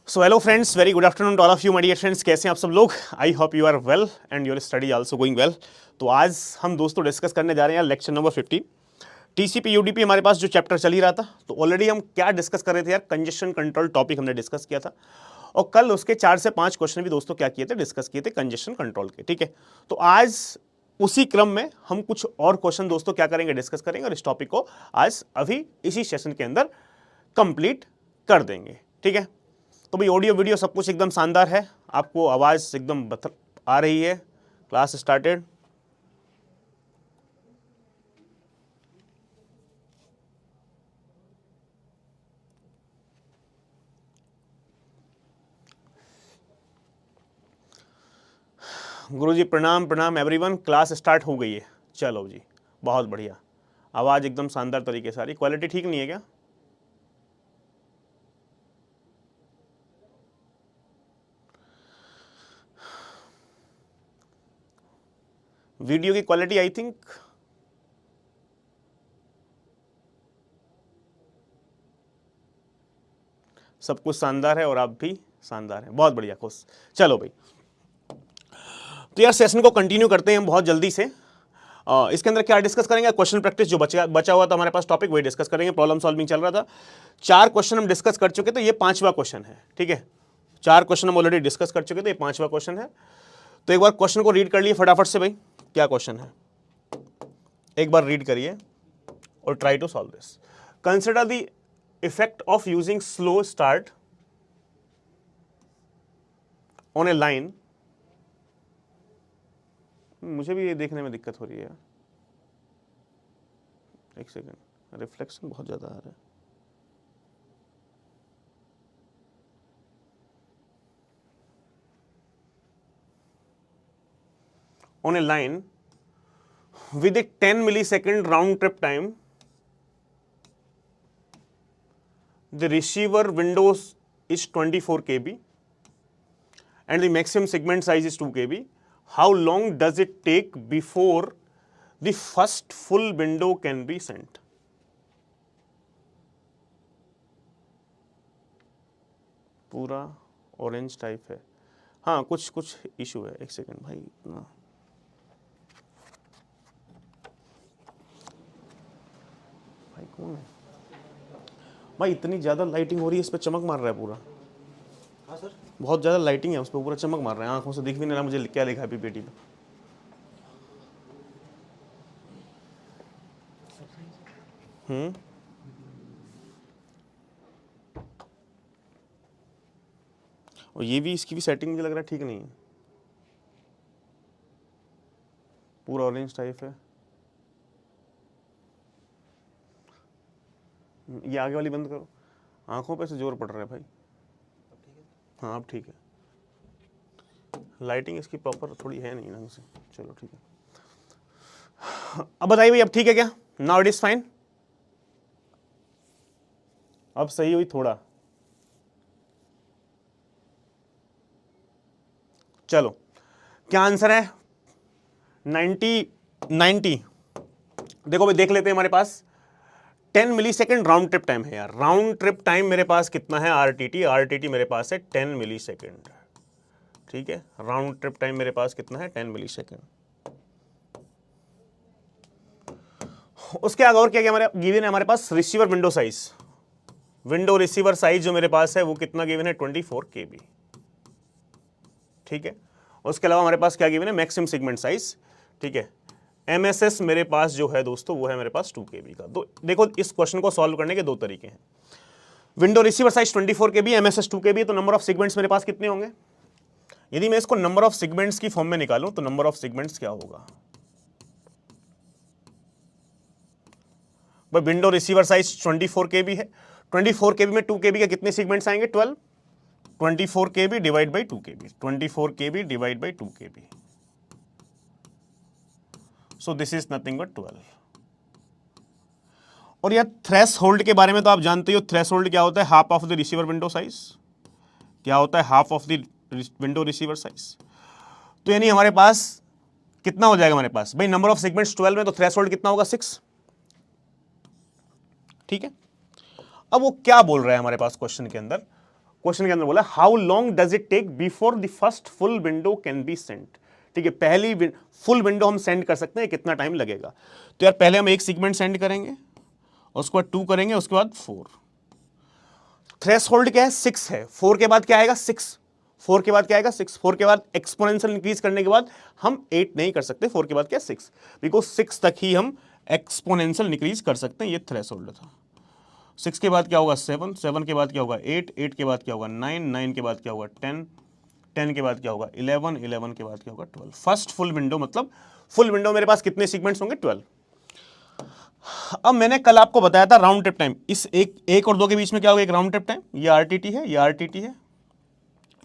So hello friends, very good afternoon to all of you my dear friends. कैसे हैं आप सब लोग? I hope you are well and your study also going well. तो आज हम दोस्तों डिस्कस करने जा रहे हैं लेक्चर नंबर 50 टीसीपी यूडीपी। हमारे पास जो चैप्टर चल ही रहा था, तो ऑलरेडी हम क्या डिस्कस कर रहे थे यार, कंजेशन कंट्रोल टॉपिक हमने डिस्कस किया था। और कल उसके 4 से 5 क्वेश्चन भी दोस्तों क्या किए थे, डिस्कस किए थे कंजेशन कंट्रोल के। ठीक है, तो आज उसी क्रम में हम कुछ और क्वेश्चन दोस्तों क्या करेंगे, डिस्कस करेंगे और इस टॉपिक को आज अभी इसी सेशन के अंदर कंप्लीट कर देंगे। ठीक है, तो भाई ऑडियो वीडियो सब कुछ एकदम शानदार है, आपको आवाज़ एकदम आ रही है। Class started. गुरुजी प्रणाम प्रणाम एवरीवन, क्लास स्टार्ट हो गई है। चलो जी, बहुत बढ़िया, आवाज़ एकदम शानदार तरीके से आ रही। क्वालिटी ठीक नहीं है क्या? वीडियो की क्वालिटी आई थिंक सब कुछ शानदार है और आप भी शानदार हैं, बहुत बढ़िया, खुश। चलो भाई, तो यार सेशन को कंटिन्यू करते हैं हम बहुत जल्दी से। इसके अंदर क्या डिस्कस करेंगे? क्वेश्चन प्रैक्टिस जो बचा हुआ था हमारे पास टॉपिक, वही डिस्कस करेंगे। प्रॉब्लम सॉल्विंग चल रहा था, 4 क्वेश्चन हम डिस्कस कर चुके थे, ये 5वां क्वेश्चन है। ठीक है, 4 क्वेश्चन हम ऑलरेडी डिस्कस कर चुके थे, ये 5वां क्वेश्चन है। तो एक बार क्वेश्चन को रीड कर लिए फटाफट से भाई, क्या क्वेश्चन है एक बार रीड करिए और try to solve this. Consider the effect of using slow start on a line. मुझे भी ये देखने में दिक्कत हो रही है, एक सेकेंड, रिफ्लेक्शन बहुत ज्यादा आ रहा है। On a line with a 10 millisecond round trip time, the receiver windows is 24 kb and the maximum segment size is 2 kb. How long does it take before the first full window can be sent? पूरा orange type है। हाँ, कुछ issue है, एक second भाई। इतना भाई कौन है भाई? इतनी ज़्यादा लाइटिंग हो रही है, इस पर चमक मार रहा है पूरा। हाँ सर, बहुत ज़्यादा लाइटिंग है, उस पर पूरा चमक मार रहा है, आंखों से दिख भी नहीं रहा मुझे क्या लिखा है पीपीटी पे। और ये भी, इसकी भी सेटिंग मुझे लग रहा है ठीक नहीं है, पूरा ऑरेंज टाइप है। ये आगे वाली बंद करो, आंखों पे से जोर पड़ रहा है भाई। हाँ अब ठीक है, लाइटिंग इसकी प्रॉपर थोड़ी है नहीं ढंग से। चलो ठीक है, अब बताइए भाई, अब ठीक है क्या? नाउ इट इज फाइन, अब सही हुई थोड़ा। चलो, क्या आंसर है? 90 देखो भाई, देख लेते हैं। हमारे पास 10 मिलीसेकंड राउंड ट्रिप टाइम है यार। राउंड ट्रिप टाइम मेरे पास कितना है? आरटीटी मेरे पास है 10 मिलीसेकंड। ठीक है, राउंड ट्रिप टाइम मेरे पास कितना है? 10 मिलीसेकंड। उसके आगे और क्या क्या हमारे गिवन है? हमारे पास receiver window size, window receiver size जो मेरे पास है वो कितना गिवन है? 24 KB। ठीक है, उसके अलावा हमारे पास क्या गिवन है? Maximum segment size. ठीक है, MSS मेरे पास जो है दोस्तों वो है मेरे पास 2 KB का। तो देखो, इस क्वेश्चन को सॉल्व करने के 2 तरीके हैं। Window receiver size 24 KB, MSS 2 KB, तो नंबर ऑफ सेगमेंट्स मेरे पास कितने होंगे? यदि मैं इसको नंबर ऑफ सेगमेंट्स की फॉर्म में निकालूं तो नंबर ऑफ सेगमेंट्स क्या होगा भाई? विंडो रिसीवर साइज 24 KB है, 24 KB में 2 KB के कितने सेगमेंट्स आएंगे? 12। 24 KB divide by 2 KB, 24 KB divide by 2 KB, so this is nothing but 12। और यार थ्रेश होल्ड के बारे में तो आप जानते हो, थ्रेश होल्ड क्या होता है? Half of the receiver window size. क्या होता है? Half of the window receiver size. तो यानी हमारे पास कितना हो जाएगा हमारे पास भाई? नंबर ऑफ सेगमेंट्स 12 में, तो थ्रेश होल्ड कितना होगा? 6। ठीक है, अब वो क्या बोल रहा है हमारे पास क्वेश्चन के अंदर? क्वेश्चन के अंदर बोला how long does it take before the first full window can be send. ठीक है, पहली फुल विंडो हम सेंड कर सकते हैं, कितना टाइम लगेगा। तो यार पहले हम एक सेगमेंट सेंड करेंगे, उसके बाद 2 करेंगे, उसके बाद 4। थ्रेशोल्ड क्या है, 6 है। 4 के बाद क्या आएगा, 6। 4 के बाद क्या आएगा, 6। 4 के बाद एक्सपोनेंशियल इंक्रीज करने के बाद हम 8 नहीं कर सकते। 4 के बाद क्या, 6, बिकॉज 6 तक ही हम एक्सपोनेंशियल इंक्रीज कर सकते हैं। ये थ्रेशोल्ड था। 6 के बाद क्या होगा, 7, 7 के बाद क्या होगा, 8, 8 के बाद क्या होगा, 9, 9 के बाद क्या होगा, 10, 10 के बाद क्या होगा, 11, 11 के बाद क्या होगा, 12। फर्स्ट फुल विंडो मतलब फुल विंडो मेरे पास कितने सीक्वेंट्स होंगे, 12। अब मैंने कल आपको बताया था राउंड ट्रिप टाइम, इस एक और 2 के बीच में क्या होगा, एक राउंड ट्रिप टाइम। ये आरटीटी है, ये आरटीटी है,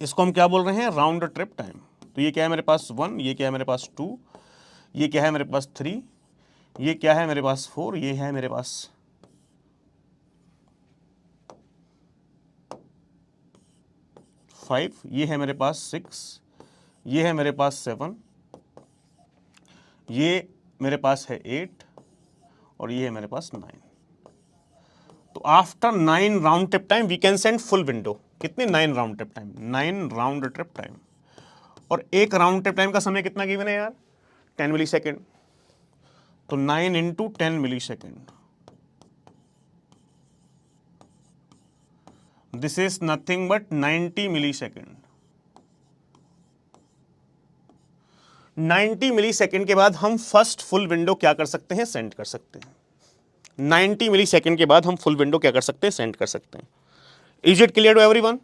इसको हम क्या बोल रहे हैं, राउंड ट्रिप टाइम। तो ये क्या है मेरे पास 1, ये क्या है मेरे पास 2, ये क्या है मेरे पास 3, ये क्या है मेरे पास 4, ये है मेरे पास 5, ये है मेरे पास 6, ये है मेरे पास 7, ये मेरे पास है 8 और ये है मेरे पास 9। तो after 9 round trip time we can send full window. कितने, 9 round trip time, 9 round trip time. और एक राउंड ट्रिप टाइम का समय कितना गिवन है यार, 10 मिली सेकेंड। तो 9 into 10 millisecond, this is nothing but 90 millisecond. 90 millisecond के बाद हम फर्स्ट फुल विंडो क्या कर सकते हैं, सेंड कर सकते हैं। 90 मिली सेकेंड के बाद हम फुल विंडो क्या कर सकते हैं, सेंड कर सकते हैं। Is it clear to everyone?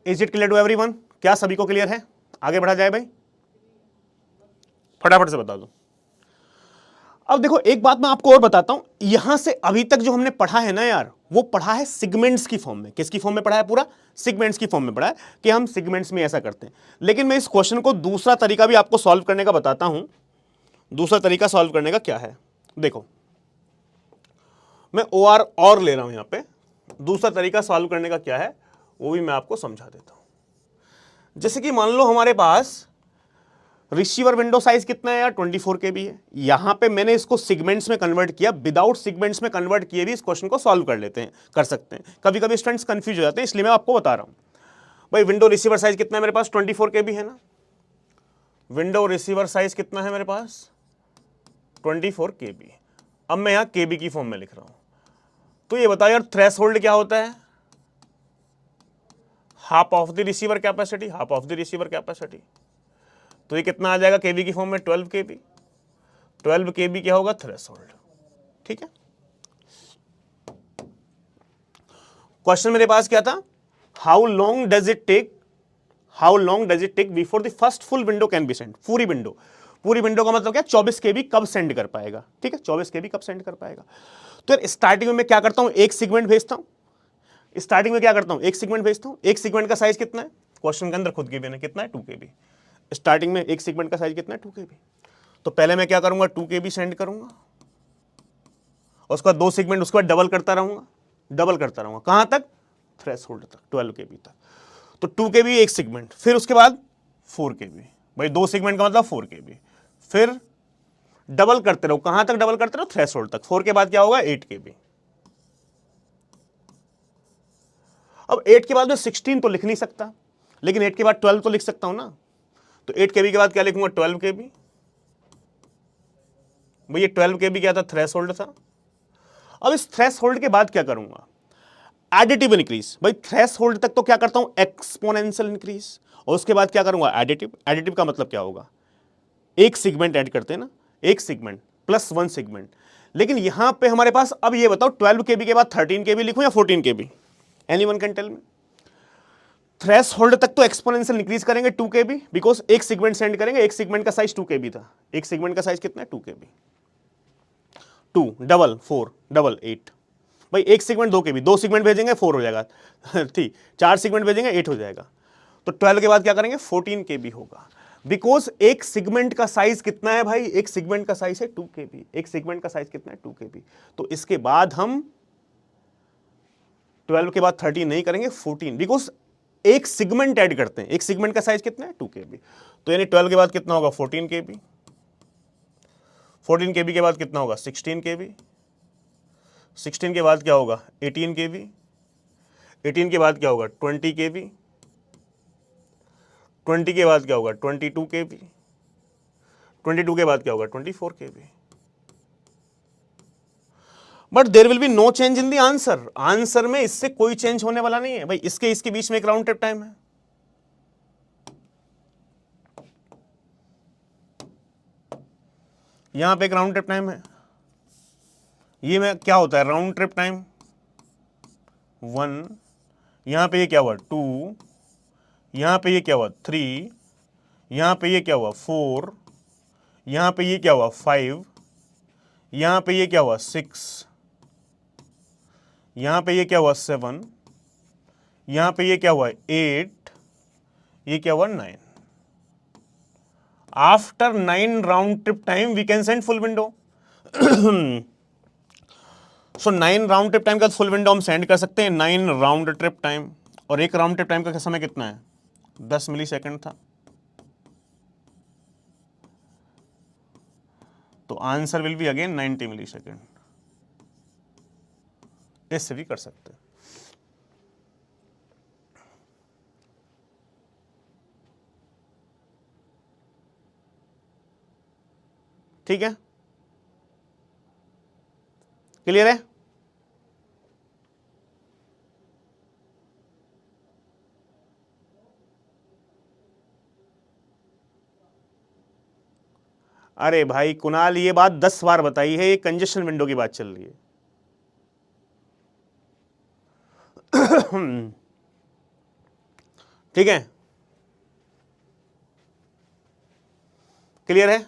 Is it clear to everyone? क्या सभी को क्लियर है? आगे बढ़ा जाए भाई, फटाफट से बता दो। अब देखो एक बात मैं आपको और बताता हूं, यहां से अभी तक जो हमने पढ़ा है ना यार, वो पढ़ा है सिगमेंट्स की फॉर्म में। किसकी फॉर्म में पढ़ा है, पूरा सिगमेंट्स की फॉर्म में पढ़ा है कि हम सिगमेंट्स में ऐसा करते हैं। लेकिन मैं इस क्वेश्चन को दूसरा तरीका भी आपको सॉल्व करने का बताता हूं। दूसरा तरीका सॉल्व करने का क्या है, देखो मैं OR और ले रहा हूं यहां पे। दूसरा तरीका सॉल्व करने का क्या है वो भी मैं आपको समझा देता हूं। जैसे कि मान लो हमारे पास रिसीवर विंडो साइज कितना है यार, 24 KB है। यहां पे मैंने इसको सिगमेंट्स में कन्वर्ट किया, विदाउट सिगमेंट्स में कन्वर्ट किए भी इस क्वेश्चन को सॉल्व कर लेते हैं, कर सकते हैं। कभी कभी स्टूडेंट्स कंफ्यूज हो जाते हैं, इसलिए मैं आपको बता रहा हूं। भाई विंडो रिसीवर साइज कितना है मेरे पास, 24 KB है ना। विंडो रिसीवर साइज कितना है मेरे पास, 24 KB। अब मैं यहां KB की फॉर्म में लिख रहा हूं। तो ये बताओ यार थ्रेशोल्ड क्या होता है, half of the receiver capacity, half of the receiver capacity. तो ये कितना आ जाएगा KB की फॉर्म में, 12 KB। 12 KB क्या होगा, थ्रेशोल्ड। ठीक है, क्वेश्चन मेरे पास क्या था, how long does it take before the first full window can be send. पूरी विंडो का मतलब क्या, 24 KB कब सेंड कर पाएगा। ठीक है, 24 KB कब सेंड कर पाएगा। तो यार स्टार्टिंग में मैं क्या करता हूं, एक सेगमेंट भेजता हूं। स्टार्टिंग में क्या करता हूं, एक सेगमेंट भेजता हूं। एक सेगमेंट का साइज कितना है, क्वेश्चन के अंदर खुद गिवन है, कितना है, 2 KB। स्टार्टिंग में एक सेगमेंट का साइज कितना है, 2 KB। तो पहले मैं क्या करूंगा, 2 KB सेंड करूंगा, और उसके बाद 2 सेगमेंट, उसके बाद डबल करता रहूंगा। कहां तक, थ्रेशोल्ड तक, 12 KB तक। तो 2 KB एक सेगमेंट, फिर उसके बाद 4 KB। भाई 2 सेगमेंट का मतलब 4 KB, फिर डबल करते रहो। कहां तक डबल करते रहो, थ्रेशोल्ड तक। 4 के बाद क्या होगा, 8 KB। अब 8 के बाद मैं 16 तो लिख नहीं सकता, लेकिन 8 के बाद 12 तो लिख सकता हूं ना। तो 8 KB के बाद क्या लिखूंगा, 12 KB। भाई ये 12 KB क्या था, थ्रेशोल्ड था। अब इस थ्रेशोल्ड के बाद क्या करूंगा, एडिटिव इंक्रीज। भाई थ्रेशोल्ड तक तो क्या करता हूं, एक्सपोनेंशियल इंक्रीज, और उसके बाद क्या करूंगा, एडिटिव। एडिटिव का मतलब क्या होगा, एक सेगमेंट ऐड करते हैं ना, एक सेगमेंट प्लस 1 सेगमेंट। लेकिन यहां पे हमारे पास, अब ये बताओ 12 KB के बाद 13 KB लिखूं या 14 KB, anyone can tell me. Threshold तक तो एक्सपोनेंशियल इंक्रीज करेंगे 2 KB, बिकॉज एक सेगमेंट सेंड करेंगे। एक सेगमेंट का साइज 2 KB था, एक सेगमेंट का साइज कितना है, 2 KB। 2 double 4 double 8। भाई एक सेगमेंट 2 KB, 2 सेगमेंट भेजेंगे 4 हो जाएगा, ठीक। 4 सेगमेंट भेजेंगे 8 हो जाएगा। तो 12 के बाद क्या करेंगे, 14 KB होगा, बिकॉज एक सेगमेंट का साइज कितना है भाई, एक सेगमेंट का साइज है 2 KB। एक सेगमेंट का साइज कितना है, 2 KB। तो इसके बाद हम 12 के बाद 13 नहीं करेंगे, 14, बिकॉज एक सेगमेंट ऐड करते हैं। एक सेगमेंट का साइज कितना है, 2 KB। तो यानी 12 के बाद कितना होगा, 14 KB। 14 KB के बाद कितना होगा, 16 KB। 16 के बाद क्या होगा 18 kb, 18 के बाद क्या होगा 20 kb, 20 के बाद क्या होगा 22 kb, 22 के बाद क्या होगा 24 kb। But there will be no change in the answer, answer में इससे कोई चेंज होने वाला नहीं है भाई, इसके बीच में एक राउंड ट्रिप टाइम है। यहां पे एक राउंड ट्रिप टाइम है, ये में क्या होता है राउंड ट्रिप टाइम 1, यहां पे ये क्या हुआ 2, यहां पे ये क्या हुआ 3, यहां पे ये क्या हुआ 4, यहां पे ये क्या हुआ 5, यहां पे ये क्या हुआ 6, यहां पे ये क्या हुआ 7, यहां पे ये क्या हुआ 8, ये क्या हुआ 9। After 9 round trip time we can send full window. So 9 round trip time का फुल विंडो हम सेंड कर सकते हैं 9 राउंड ट्रिप टाइम, और एक राउंड ट्रिप टाइम का समय कितना है 10 मिली सेकेंड था, तो answer will be again 90 millisecond. इससे भी कर सकते हैं। ठीक है, क्लियर है? अरे भाई कुणाल, ये बात 10 बार बताई है, ये कंजेशन विंडो की बात चल रही है। ठीक है, क्लियर है?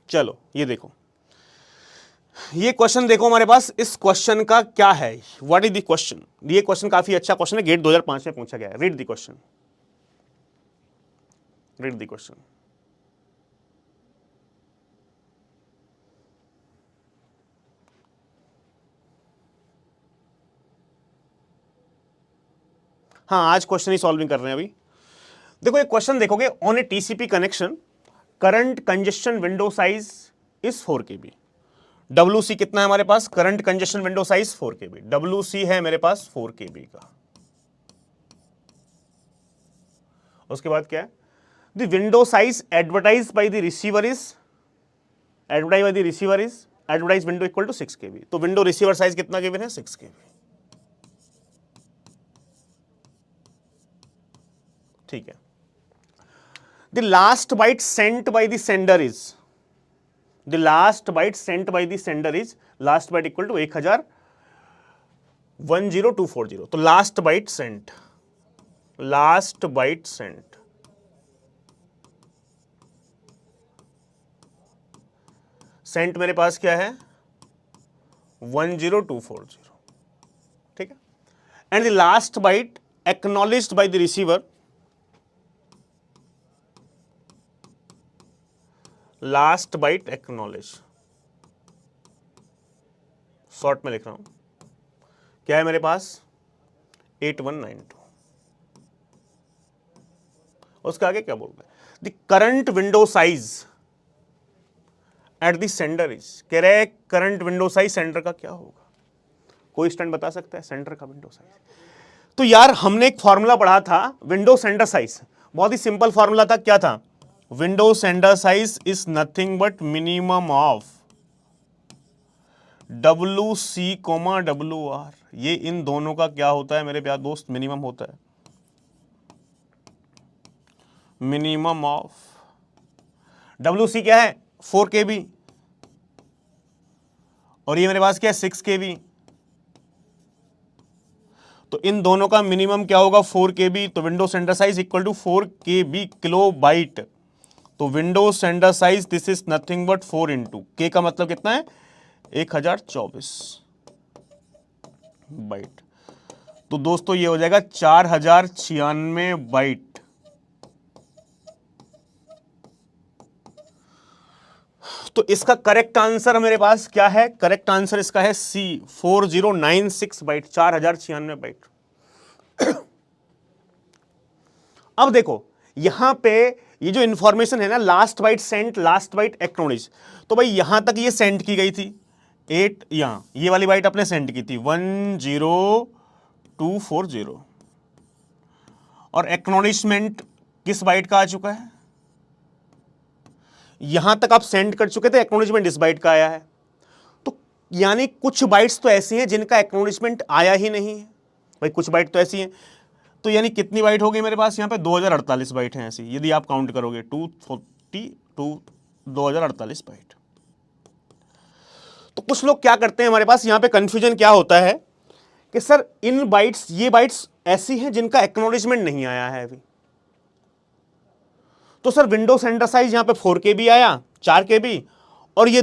चलो ये देखो, ये क्वेश्चन देखो हमारे पास, इस क्वेश्चन का क्या है, व्हाट इज द क्वेश्चन। ये क्वेश्चन काफी अच्छा क्वेश्चन है, गेट 2005 में पूछा गया है। Read the question, read the question. हाँ, आज क्वेश्चन ही सॉल्विंग कर रहे हैं अभी। देखो ये क्वेश्चन देखोगे, on a TCP connection current congestion window size is 4 kb। WC कितना है हमारे पास, current congestion window size 4 kb, WC है मेरे पास 4 kb का। उसके बाद क्या है, the window size advertise by the receiver is, advertise by the receiver is, advertise window equal to 6 kb। तो विंडो रिसीवर साइज कितना गिवन है 6 kb। ठीक है, the last byte sent by the sender is, the last byte sent by the sender is, last byte equal to 1000 10240। तो last byte sent, last byte sent, sent मेरे पास क्या है 10240। ठीक है, and the last byte acknowledged by the receiver, last byte acknowledge, short में लिख रहा हूं, क्या है मेरे पास 8192। उसके आगे क्या बोलते हैं, the current window size at the sender is, कह रहे करंट विंडो साइज सेंडर का क्या होगा। कोई स्टूडेंट बता सकता है सेंडर का विंडो साइज? तो यार हमने एक फॉर्मूला पढ़ा था विंडो सेंडर साइज, बहुत ही सिंपल फॉर्मूला था, क्या था, window sender size is nothing but minimum of WC, WR। ये इन दोनों का क्या होता है मेरे प्यारे दोस्त, मिनिमम होता है, मिनिमम ऑफ। WC क्या है 4 kb, और ये मेरे पास क्या है 6 kb। तो इन दोनों का मिनिमम क्या होगा 4 kb। तो window sender size equal to 4 kb kilobyte. तो window sender size this is nothing but 4 into K का मतलब कितना है 1024 बाइट। तो दोस्तों ये हो जाएगा 4096 बाइट। तो इसका करेक्ट आंसर मेरे पास क्या है, करेक्ट आंसर इसका है C 4096 बाइट, 4096 बाइट। अब देखो यहां पे ये जो इंफॉर्मेशन है ना, last byte sent, last byte acknowledge, तो भाई यहां तक ये सेंड की गई थी 8, यहां ये वाली बाइट अपने सेंड की थी 10240, और एक्नॉलेजमेंट किस बाइट का आ चुका है, यहां तक आप सेंड कर चुके थे, एक्नॉलेजमेंट इस बाइट का आया है। तो यानी कुछ बाइट्स तो ऐसी हैं जिनका एक्नॉलेजमेंट आया ही नहीं है भाई, कुछ बाइट तो ऐसी हैं। तो यानी कितनी बाइट हो गई मेरे पास यहाँ पे, 2048 बाइट हैं ऐसी, यदि आप काउंट करोगे 2048 बाइट। तो कुछ लोग क्या करते हैं, हमारे पास यहाँ पे कंफ्यूजन क्या होता है कि सर इन बाइट्स, ये बाइट्स ऐसी हैं जिनका एक्नॉलेजमेंट नहीं आया है अभी। तो सर विंडो सेंटर साइज यहां पे 4 KB आया, 4 KB, और ये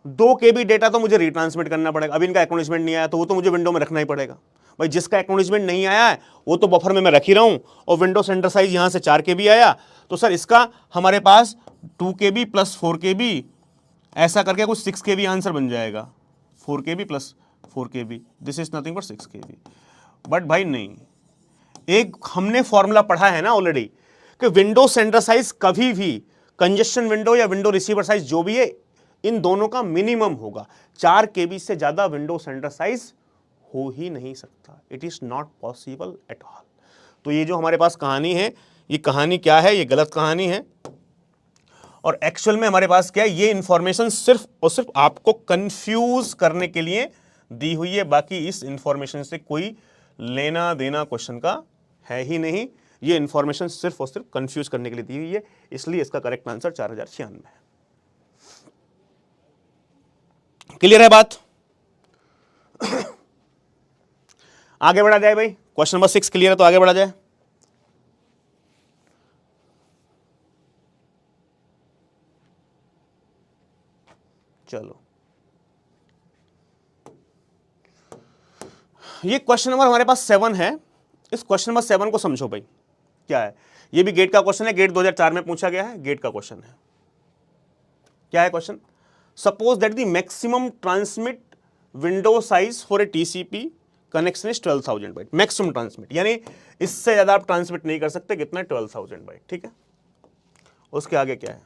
2 KB डेटा तो मुझे रिट्रांसमिट करना पड़ेगा। अभी इनका एक्नॉलेजमेंट नहीं आया तो वो तो मुझे विंडो में रखना ही पड़ेगा भाई। जिसका एक्नॉलेजमेंट नहीं आया है वो तो बफर में मैं रख ही रहा हूं, और विंडो सेंटर साइज यहां से 4 KB आया, तो सर इसका हमारे पास 2 KB प्लस 4 KB, ऐसा करके कुछ 6 KB आंसर बन जाएगा। 4 KB plus 4 KB, this is nothing but 6 KB। But भाई नहीं, एक हमने फॉर्मूला पढ़ा है ना ऑलरेडी कि विंडो सेंटर साइज कभी भी कंजेशन विंडो या विंडो रिसीवर साइज जो भी है, इन दोनों का मिनिमम होगा। 4 KB से ज्यादा विंडो सेंटर साइज हो ही नहीं सकता, it is not possible at all. तो ये जो हमारे पास कहानी है, ये कहानी क्या है, ये गलत कहानी है। और एक्चुअल में हमारे पास क्या है, ये इंफॉर्मेशन सिर्फ और सिर्फ आपको कंफ्यूज करने के लिए दी हुई है, बाकी इस इंफॉर्मेशन से कोई लेना देना क्वेश्चन का है ही नहीं। ये इंफॉर्मेशन सिर्फ और सिर्फ कंफ्यूज करने के लिए दी हुई है, इसलिए इसका करेक्ट आंसर 4096 है। क्लियर है बात? आगे बढ़ा जाए भाई, क्वेश्चन नंबर 6 क्लियर है तो आगे बढ़ा जाए। चलो, ये क्वेश्चन नंबर हमारे पास 7 है। इस क्वेश्चन नंबर 7 को समझो भाई, क्या है, ये भी गेट का क्वेश्चन है, गेट 2004 में पूछा गया है, गेट का क्वेश्चन है। क्या है question? Suppose that the maximum transmit window size for a TCP connection is 12,000 byte. Maximum transmit यानी इससे ज्यादा आप ट्रांसमिट नहीं कर सकते, कितना? 12,000 बाइट, ठीक है। उसके आगे क्या है?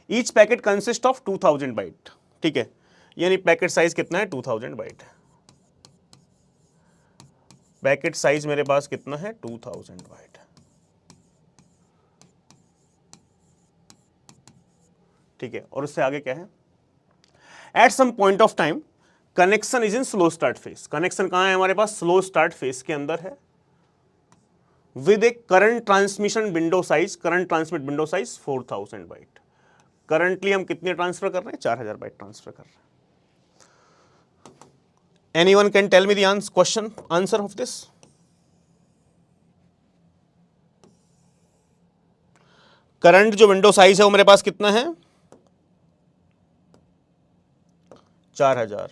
Each packet consist of 2,000 byte, ठीक है, यानी पैकेट साइज कितना है? 2,000 बाइट। पैकेट साइज मेरे पास कितना है? 2,000 बाइट, ठीक है। और उससे आगे क्या है? At some point of time connection is in slow start phase. Connection कहां है हमारे पास? स्लो स्टार्ट फेज के अंदर है, with a current transmission window size, current transmit window size 4,000 byte. Currently हम कितने ट्रांसफर कर रहे हैं? 4,000 बाइट ट्रांसफर कर रहे हैं। Anyone can tell me the answer of this? Current जो विंडो साइज है वो मेरे पास कितना है? 4,000।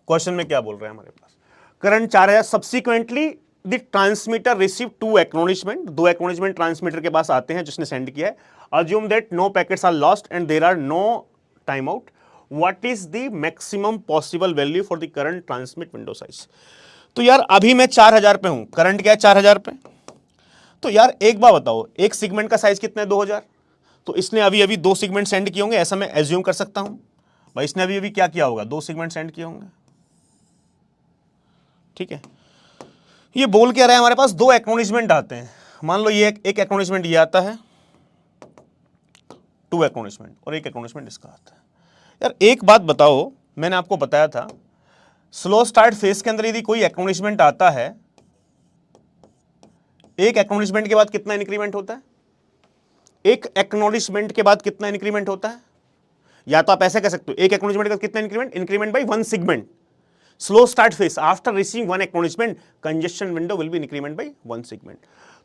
क्वेश्चन में क्या बोल रहे हैं हमारे पास? Current 4,000, subsequently the transmitter receive 2 acknowledgement. 2 acknowledgement transmitter के पास आते हैं जिसने सेंड किया है। Assume that no packets are lost and there are no time out. What is the maximum possible value for the current transmit window size? तो यार अभी मैं 4,000 पे हूं, करंट क्या है? 4,000 पे। तो यार एक बात बताओ, एक सेगमेंट का साइज कितना है? 2,000। तो इसने अभी अभी 2 सेगमेंट सेंड किए होंगे, ऐसा मैं एज्यूम कर सकता हूं भाई। इसने अभी अभी क्या किया होगा? 2 सेगमेंट सेंड किए होंगे, ठीक है। ये बोल क्या रहा है हमारे पास? 2 एक्नॉलेजमेंट आते हैं। मान लो ये एक एक्नॉलेजमेंट ये आता है, 2 एक्नॉलेजमेंट, और एक एक्नॉलेजमेंट इसका आता है। यार एक बात बताओ, मैंने आपको बताया था स्लो स्टार्ट फेज के अंदर यदि कोई एक्नॉलेजमेंट आता है, एक एक्नॉलेजमेंट के बाद कितना इंक्रीमेंट होता है? एक एक्नॉलेजमेंट के बाद कितना इंक्रीमेंट होता है? या तो आप ऐसे कह सकते हो, एक एक्नॉलेजमेंट का कितना increment? Increment by 1 segment. Slow start phase after receiving 1 acknowledgement congestion window will be increment by 1 segment.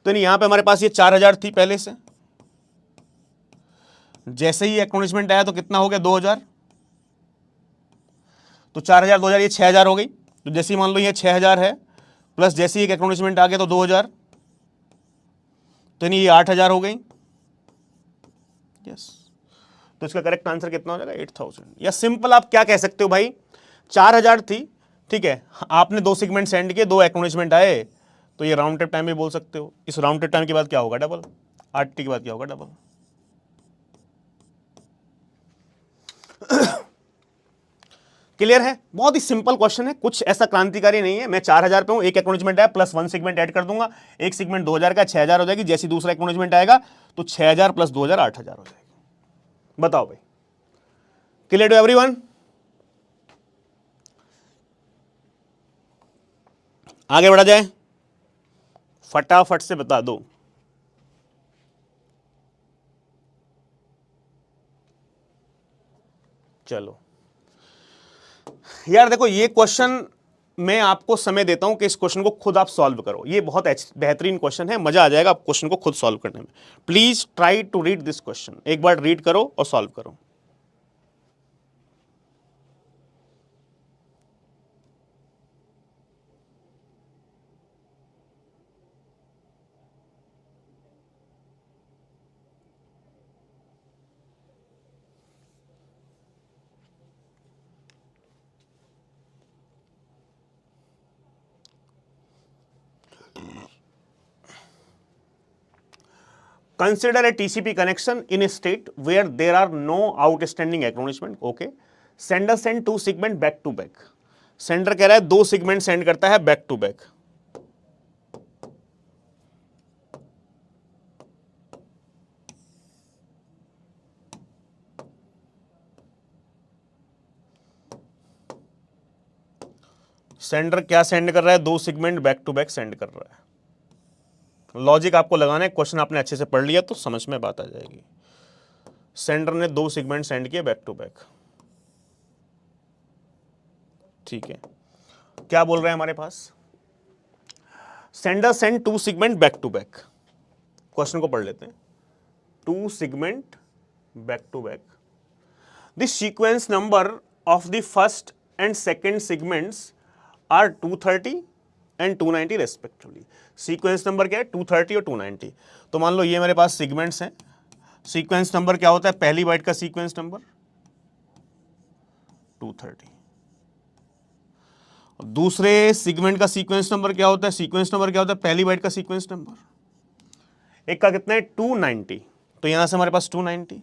तो यहां पे हमारे पास ये 4,000 थी पहले से, जैसे ही एक्नॉलेजमेंट आया तो कितना हो गया? 2,000। तो 4,000 2,000 ये 6,000 हो गई। तो जैसे ही मान लो ये 6,000 है, प्लस जैसे ही एक एक्नॉलेजमेंट आ गया तो 2,000, तो यानी ये 8,000 हो गई। यस, तो इसका करेक्ट आंसर कितना हो जाएगा 8,000। या सिंपल आप क्या कह सकते हो भाई, 4,000 थी, ठीक है, आपने 2 सेगमेंट सेंड किए, 2 एक्नॉलेजमेंट आए, तो ये राउंड ट्रिप टाइम भी बोल सकते हो। इस राउंड ट्रिप टाइम के बाद क्या होगा, डबल। आरटी के बाद क्या होगा, डबल। क्लियर है? बहुत ही सिंपल क्वेश्चन है, कुछ ऐसा क्रांतिकारी नहीं है। मैं 4,000 पे हूं, एक एक्नॉलेजमेंट आया प्लस 1 सेगमेंट ऐड कर दूंगा, एक सेगमेंट 2,000 का 6,000 हो जाएगी। जैसे दूसरा एक्नॉलेजमेंट आएगा तो 6,000 प्लस 2,000 8,000 हो जाएगी। बताओ भाई, क्लियर टू एवरीवन? आगे बढ़ा जाए, फटाफट से बता दो। चलो यार देखो, ये क्वेश्चन मैं आपको समय देता हूं कि इस क्वेश्चन को खुद आप सॉल्व करो। ये बहुत बेहतरीन क्वेश्चन है, मजा आ जाएगा आप क्वेश्चन को खुद सॉल्व करने में। Please try to read this question, एक बार रीड करो और सॉल्व करो। Consider a TCP connection in a state where there are no outstanding acknowledgement. Okay. Sender send 2 segment back to back. Sender कह रहा है 2 segment send करता है back to back. सेंडर क्या सेंड कर रहा है, 2 segment back to back send कर रहा है। लॉजिक आपको लगाना है, क्वेश्चन आपने अच्छे से पढ़ लिया तो समझ में बात आ जाएगी। सेंडर ने 2 सेगमेंट सेंड किए बैक टू बैक, ठीक है। क्या बोल रहे हैं हमारे पास, sender send 2 segment back to back. Question को पढ़ लेते हैं। 2 segment back to back, the sequence number of the first and second segments are 230 and 290 respectively. Sequence number क्या है, 230 और 290। तो मान लो ये मेरे पास सेगमेंट्स हैं। सीक्वेंस नंबर क्या होता है, पहली बाइट का सीक्वेंस नंबर 230। दूसरे सेगमेंट का सीक्वेंस नंबर क्या होता है, सीक्वेंस नंबर क्या होता है, पहली बाइट का सीक्वेंस नंबर। एक का कितना है 290, तो यहां से हमारे पास 290।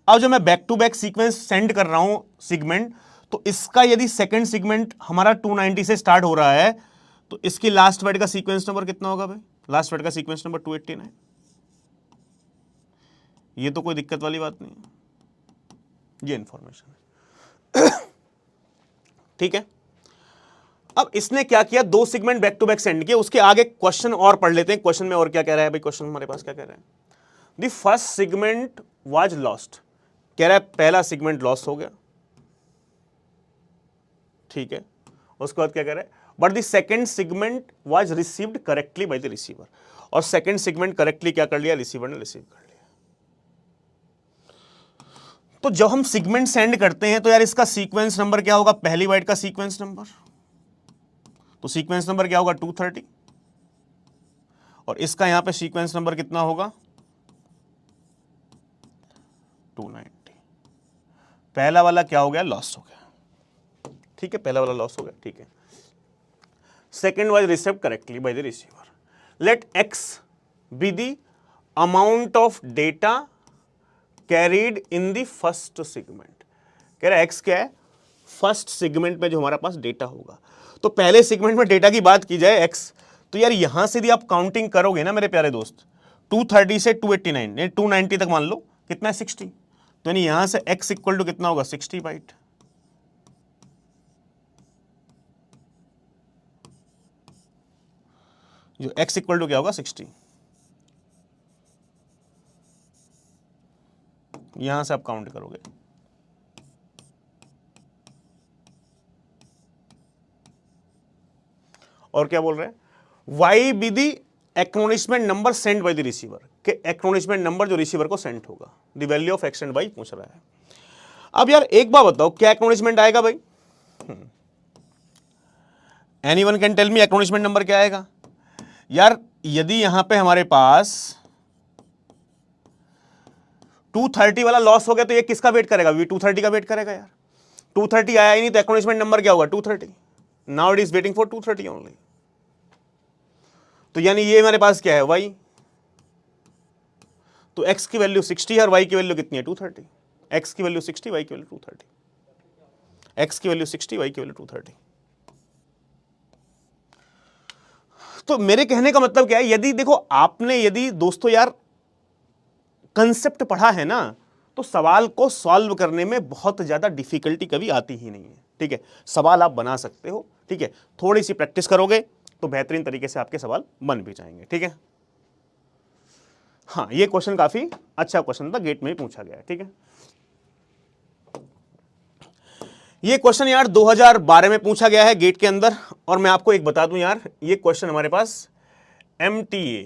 अब जब मैं back to back sequence send कर रहा हूं सेगमेंट, तो इसका यदि सेकंड सेगमेंट हमारा 290 से स्टार्ट हो रहा है, तो इसकी लास्ट बाइट का सीक्वेंस नंबर कितना होगा भाई, लास्ट बाइट का सीक्वेंस नंबर 289। ये तो कोई दिक्कत वाली बात नहीं है, ये इंफॉर्मेशन है। ठीक है। अब इसने क्या किया, 2 segment back to back send किए। उसके आगे क्वेश्चन और पढ़ लेते हैं, क्वेश्चन में और क्या कह रहा है भाई। क्वेश्चन हमारे पास क्या कह रहा है, the first segment was lost. कह रहा है पहला सेगमेंट लॉस हो गया, ठीक है। उसके बाद क्या कह रहा है, but the second segment was received correctly by the receiver. और सेकंड सेगमेंट करेक्टली क्या कर लिया, रिसीवर ने रिसीव कर लिया। तो जब हम सेगमेंट सेंड करते हैं तो यार इसका सीक्वेंस नंबर क्या होगा, पहली बाइट का सीक्वेंस नंबर। तो सीक्वेंस नंबर क्या होगा 230, और इसका यहां पे सीक्वेंस नंबर कितना होगा 290। पहला वाला क्या हो गया, लॉस हो गया, ठीक है, पहला वाला लॉस हो गया, ठीक है। Second was received correctly by the receiver. Let x be the amount of data carried in the first segment. कह रहा है एक्स क्या है, फर्स्ट सेगमेंट में जो हमारा पास डेटा होगा। तो पहले सेगमेंट में डेटा की बात की जाए एक्स, तो यार यहां से यदि आप काउंटिंग करोगे ना मेरे प्यारे दोस्त, 230 से 289 290 तक मान लो कितना है 60, तो यानी यहां से x इक्वल टू कितना होगा 60 बाइट। जो x इक्वल टू क्या होगा 60, यहां से आप काउंट करोगे। और क्या बोल रहे हैं, y be the acknowledgement number send by the receiver, के एक्नॉलेजमेंट नंबर जो रिसीवर को सेंड होगा। The value of x and y पूछ रहा है। अब यार एक बात बताओ, क्या एक्नॉलेजमेंट आएगा भाई, anyone can tell me acknowledgement number क्या आएगा। यार यदि यहां पे हमारे पास 230 वाला लॉस हो गया तो ये किसका वेट करेगा, V230 का वेट करेगा यार। 230 आया ही नहीं तो एक्नॉलेजमेंट नंबर क्या होगा, 230। Now it is waiting for 230 only. तो यानी ये हमारे पास क्या है, y। तो x की वैल्यू 60 है और y की वैल्यू कितनी है, 230। x की वैल्यू 60, y की वैल्यू 230। x की वैल्यू 60, y की वैल्यू 230। तो मेरे कहने का मतलब क्या है, यदि देखो आपने यदि दोस्तों यार कंसेप्ट पढ़ा है ना, तो सवाल को सॉल्व करने में बहुत ज्यादा डिफिकल्टी कभी आती ही नहीं है। ठीक है, सवाल आप बना सकते हो। ठीक है, थोड़ी सी प्रैक्टिस करोगे तो बेहतरीन तरीके से आपके सवाल बन भी जाएंगे। ठीक है, हाँ ये क्वेश्चन काफी अच्छा क्वेश्चन था, गेट में ही पूछा गया है। ठीक है, ये क्वेश्चन यार 2012 में पूछा गया है गेट के अंदर। और मैं आपको एक बता दूं यार, ये क्वेश्चन हमारे पास MTA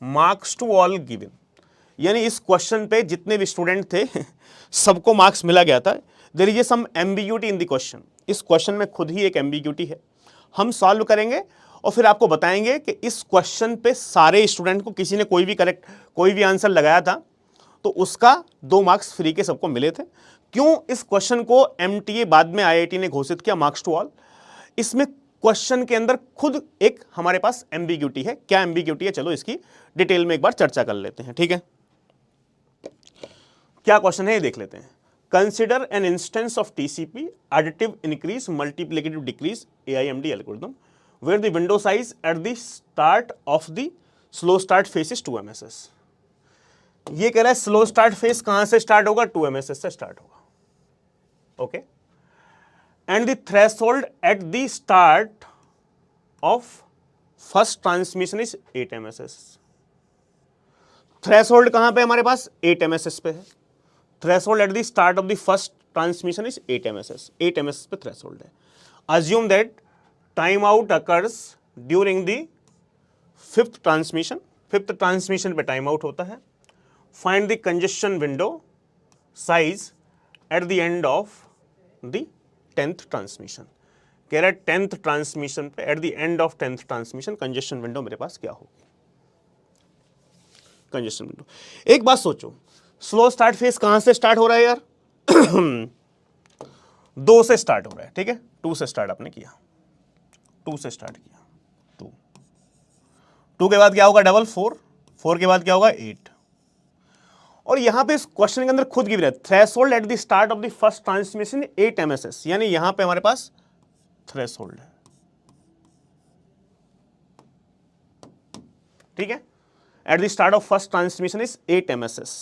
marks to all given, यानी इस क्वेश्चन पे जितने भी स्टूडेंट थे सबको मार्क्स मिला गया था। There is some ambiguity in the question, इस क्वेश्चन में खुद ही एक एम्बिग्यूटी है। हम सॉल्व करेंगे और फिर आपको बताएंगे कि इस क्वेश्चन पे सारे स्टूडेंट को किसी ने कोई भी आंसर लगाया था तो उसका 2 मार्क्स फ्री के सबको मिले थे। क्यों इस क्वेश्चन को MTA बाद में IIT ने घोषित किया मार्क्स टू ऑल, इसमें क्वेश्चन के अंदर खुद एक हमारे पास एम्बिग्यूटी है। क्या एम्बिग्यूटी है, चलो इसकी डिटेल में एक बार चर्चा कर लेते हैं। ठीक है, क्या क्वेश्चन है ये देख लेते हैं। Consider an instance of TCP additive increase multiplicative decrease AIMD algorithm where the window size at the start of the slow start phase is 2 MSS। ये कह रहा है स्लो स्टार्ट फेस कहां से स्टार्ट होगा, 2 MSS से स्टार्ट होगा। Okay, and the threshold eight the start of first transmission is 8 MSS। Threshold कहां पे हमारे पास, 8 MSS पे है। Threshold eight the start of the first transmission is 8 MSS, 8 MSS पे थ्रेशोल्ड है। Assume that time out occurs during the fifth transmission, fifth transmission पे time out होता है। Find the congestion window size at the end of the 10th transmission. कह रहा है 10th transmission पे at the end of 10th transmission congestion window मेरे पास क्या होगी, कंजेशन विंडो। एक बात सोचो, स्लो स्टार्ट फेस कहां से स्टार्ट हो रहा है यार 2 से स्टार्ट हो रहा है। ठीक है, 2 से स्टार्ट आपने किया, 2 से स्टार्ट किया, 2 के बाद क्या होगा, डबल 4, 4 के बाद क्या होगा, 8। और यहां पे इस क्वेश्चन के अंदर खुद गिव रहा है threshold eight the start of the first transmission 8 MSS, यानी यहां पे हमारे पास थ्रेशोल्ड है। ठीक है, eight the start of first transmission is 8 MSS।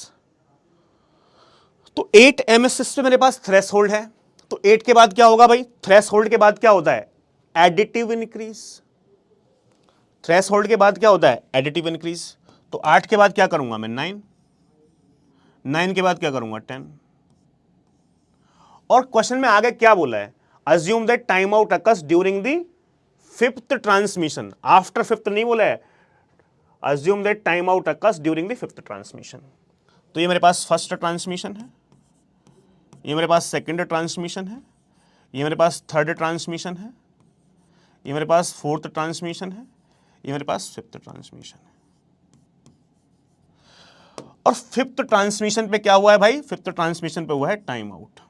तो 8 MSS पे मेरे पास थ्रेशोल्ड है, तो 8 के बाद क्या होगा भाई, थ्रेशोल्ड के बाद क्या होता है, एडिटिव इंक्रीज। थ्रेशोल्ड के बाद क्या होता है, एडिटिव इंक्रीज। तो 8 के बाद क्या करूंगा मैं, 9, 9 के बाद क्या करूंगा, 10। और क्वेश्चन में आगे क्या बोला है, assume that time out occurs during the fifth transmission, after fifth नहीं बोला है, assume that time out occurs during the fifth transmission. तो ये मेरे पास फर्स्ट ट्रांसमिशन है, ये मेरे पास सेकंड ट्रांसमिशन है, ये मेरे पास थर्ड ट्रांसमिशन है, ये मेरे पास फोर्थ ट्रांसमिशन है, ये मेरे पास फिफ्थ ट्रांसमिशन है। और फिफ्थ ट्रांसमिशन पे क्या हुआ है भाई, फिफ्थ ट्रांसमिशन पे हुआ है टाइम आउट।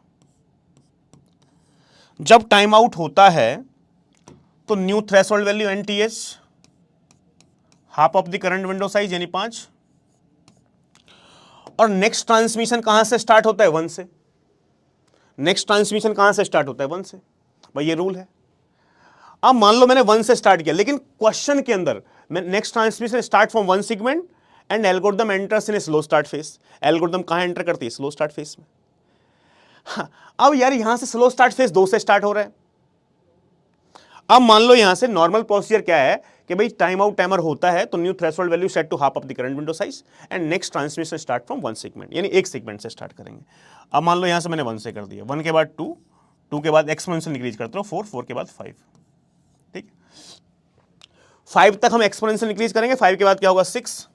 जब टाइम आउट होता है तो new threshold value NTH half of the current window size यानी 5। और नेक्स्ट ट्रांसमिशन कहां से स्टार्ट होता है, 1 से। नेक्स्ट ट्रांसमिशन कहां से स्टार्ट होता है, 1 से, भाई ये रूल है। अब मान लो मैंने 1 से स्टार्ट किया, लेकिन क्वेश्चन के अंदर next transmission start from 1 segment and algorithm enters in slow start face. Algorithm कहां एंटर करती है, स्लो स्टार्ट फेस में। हाँ, अब यार यहां से स्लो स्टार्ट फेस 2 से स्टार्ट हो रहा है। अब मान लो यहां से नॉर्मल प्रोसीजर क्या है कि भाई टाइम आउट टाइमर होता है तो new threshold value set to half of the current window size and next transmission start from 1 segment, यानी एक सेगमेंट से स्टार्ट करेंगे। अब मान लो यहां से मैंने 1 से कर दिया, 1 के बाद 2, 2 के बाद एक्सपोनेंशियल इंक्रीज करते रहो 4, 4 के बाद 5। ठीक, 5 तक हम एक्सपोनेंशियल इंक्रीज करेंगे, 5 के बाद क्या होगा, 6,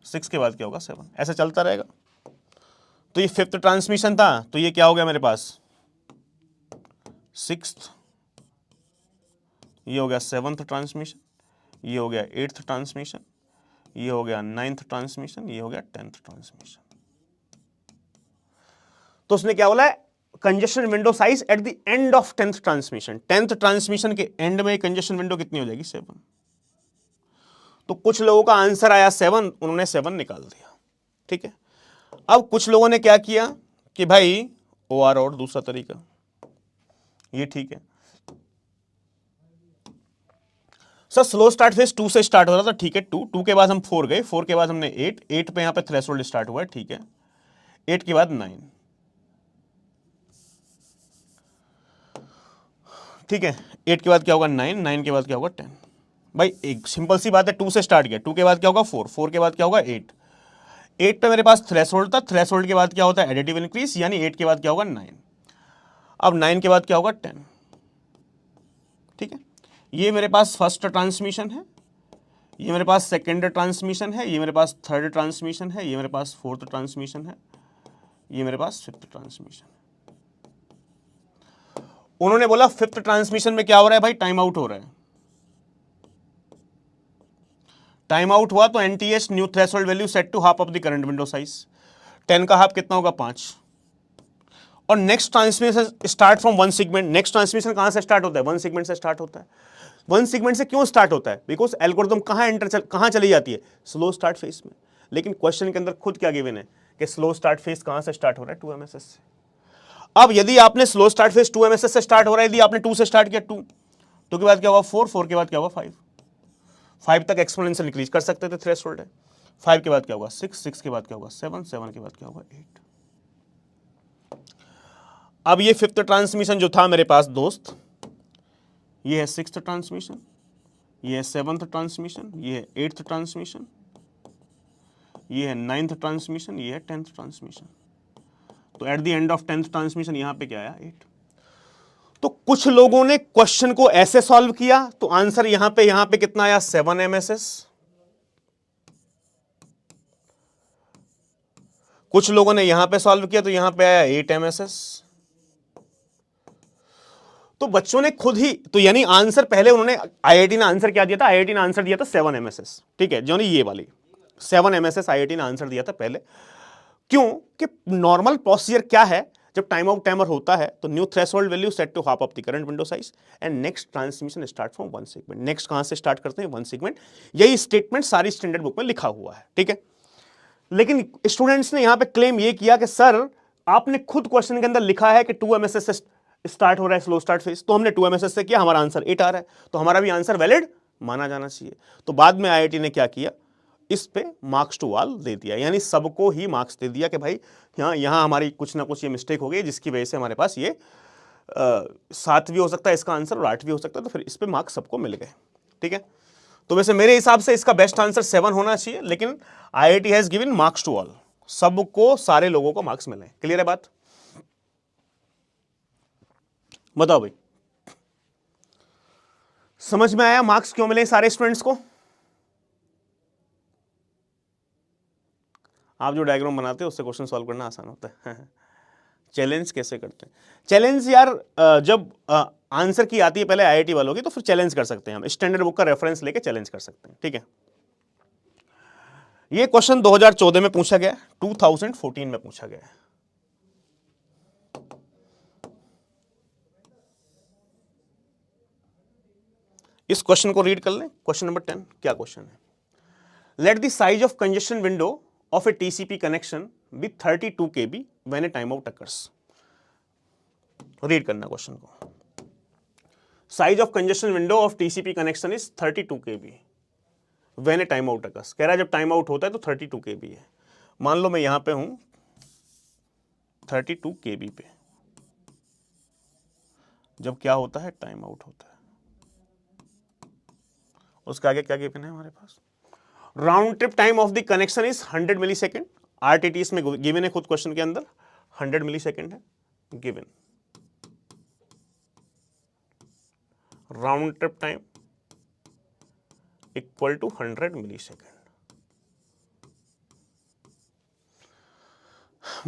6 के बाद क्या होगा, 7, ऐसा चलता रहेगा। तो ये फिफ्थ ट्रांसमिशन था, तो ये क्या हो गया मेरे पास, 6th, ये हो गया 7th ट्रांसमिशन, ये हो गया 8th ट्रांसमिशन, ये हो गया 9th ट्रांसमिशन, ये हो गया 10th ट्रांसमिशन। तो उसने क्या बोला है, congestion window size at the end of 10th transmission. 10th transmission के एंड में कंजेशन विंडो कितनी हो जाएगी, 7। तो कुछ लोगों का आंसर आया 7, उन्होंने 7 निकाल दिया, ठीक है। अब कुछ लोगों ने क्या किया कि भाई OR और दूसरा तरीका, ये ठीक है सर, स्लो स्टार्ट फेज 2 से स्टार्ट हो रहा था, ठीक है। 2 के बाद हम 4 गए, 4 के बाद हमने 8 पे यहां पे थ्रेशोल्ड स्टार्ट हुआ है, ठीक है। 8 के बाद 9, ठीक है। 8 के बाद क्या होगा 9 के बाद क्या होगा 10। भाई एक सिंपल सी बात है, 2 से स्टार्ट किया, 2 के बाद क्या होगा 4 के बाद क्या होगा 8 पे मेरे पास थ्रेशोल्ड था, थ्रेशोल्ड के बाद क्या होता है एडिटिव इंक्रीज, यानी 8 के बाद क्या होगा 9। अब 9 के बाद क्या होगा 10, ठीक है। ये मेरे पास फर्स्ट ट्रांसमिशन है, ये मेरे पास सेकेंड ट्रांसमिशन है, ये मेरे पास थर्ड ट्रांसमिशन है, ये मेरे पास फोर्थ ट्रांसमिशन है, ये मेरे पास फिफ्थ ट्रांसमिशन है। उन्होंने बोला फिफ्थ ट्रांसमिशन में क्या हो रहा है भाई, टाइम आउट हो रहा है। टाइम आउट हुआ तो एनटीएस new threshold value set to half of the current window size. 10 का हाफ कितना होगा 5। और next transmission start from one segment. Next transmission कहां से स्टार्ट होता है, वन सेगमेंट से स्टार्ट होता है। वन सेगमेंट से क्यों स्टार्ट होता है, बिकॉज एल्गोरिथम कहां चली जाती है, स्लो स्टार्ट फेज में। लेकिन क्वेश्चन के अंदर खुद क्या गिवन है कि स्लो स्टार्ट फेज कहां से स्टार्ट हो रहा है, 2 MSS से। अब यदि आपने स्लो स्टार्ट फेज 2 MSS से स्टार्ट हो रहा है, यदि आपने 2 से स्टार्ट किया, 2 के बाद क्या होगा 4 के बाद क्या होगा 5 तक एक्सपोनेंशियल इंक्रीज कर सकते थे, थ्रेशोल्ड है। 5 के बाद क्या होगा 6 के बाद क्या होगा 7 के बाद क्या होगा 8। अब ये फिफ्थ ट्रांसमिशन जो था मेरे पास दोस्त, ये है सिक्स्थ ट्रांसमिशन, ये है सेवंथ ट्रांसमिशन, ये है एट्थ ट्रांसमिशन, ये है 9th ट्रांसमिशन, ये है 10th ट्रांसमिशन। तो at the end of 10th transmission यहां पे क्या आया 8। तो कुछ लोगों ने क्वेश्चन को ऐसे सॉल्व किया तो आंसर यहां पे कितना आया 7 MSS। कुछ लोगों ने यहां पे सॉल्व किया तो यहां पे आया 8 MSS। तो बच्चों ने खुद ही, तो यानी आंसर पहले उन्होंने, आईआईटी ने आंसर क्या दिया था, आईआईटी ने आंसर दिया था 7 MSS, ठीक है, जो नहीं ये वाली 7 MSS आईआईटी ने आंसर दिया था पहले। क्यों कि नॉर्मल प्रोसीजर क्या है, जब टाइम आउट टाइमर होता है तो new threshold value set to half of the current window size and next transmission start from one segment. Next कहां से स्टार्ट करते हैं, वन सेगमेंट। यही स्टेटमेंट सारी स्टैंडर्ड बुक में लिखा हुआ है, ठीक है। लेकिन स्टूडेंट्स ने यहां पे क्लेम ये किया कि सर आपने खुद क्वेश्चन के अंदर लिखा है कि 2 MSS से स्टार्ट हो रहा है स्लो स्टार्ट फेज, तो हमने 2 MSS से किया, हमारा आंसर 8 आ रहा है, तो हमारा भी आंसर वैलिड माना जाना चाहिए। तो बाद में आईआईटी ने क्या किया, इस पे मार्क्स टू ऑल दे दिया, यानी सबको ही मार्क्स दे दिया कि भाई यहां हमारी कुछ ना कुछ ये मिस्टेक हो गई जिसकी वजह से हमारे पास ये 7 भी हो सकता है इसका आंसर और 8 भी हो सकता है, तो फिर इस पे मार्क्स सबको मिल गए, ठीक है। तो वैसे मेरे हिसाब से इसका बेस्ट आंसर 7 होना चाहिए, लेकिन IIT has given marks to all, सबको, सारे लोगों को मार्क्स मिले। क्लियर है बात, बताओ भाई, समझ में आया मार्क्स क्यों मिले सारे स्टूडेंट्स को? आप जो डायग्राम बनाते हैं उससे क्वेश्चन सॉल्व करना आसान होता है। चैलेंज कैसे करते हैं, चैलेंज यार जब आंसर की आती है पहले आईआईटी वालों की, तो फिर चैलेंज कर सकते हैं हम, स्टैंडर्ड बुक का रेफरेंस लेके चैलेंज कर सकते हैं, ठीक है। ये क्वेश्चन 2014 में पूछा गया, 2014 में पूछा गया। इस क्वेश्चन को रीड कर लें, क्वेश्चन नंबर 10। क्या क्वेश्चन है, let the size of congestion window of a TCP connection with 32 kb when a timeout occurs। Read करना क्वेश्चन को। Size of congestion window of TCP connection is 32 kb when a timeout occurs। कह रहा है जब time out होता है तो 32 kb है। मान लो मैं यहां पे हूं 32 kb पे, जब क्या होता है टाइम आउट होता है, उसके आगे क्या गिवन है हमारे पास, round trip time of the connection is 100 millisecond. RTTS में गिवन है खुद क्वेश्चन के अंदर 100 मिलीसेकंड है given. Round trip time equal to 100 millisecond.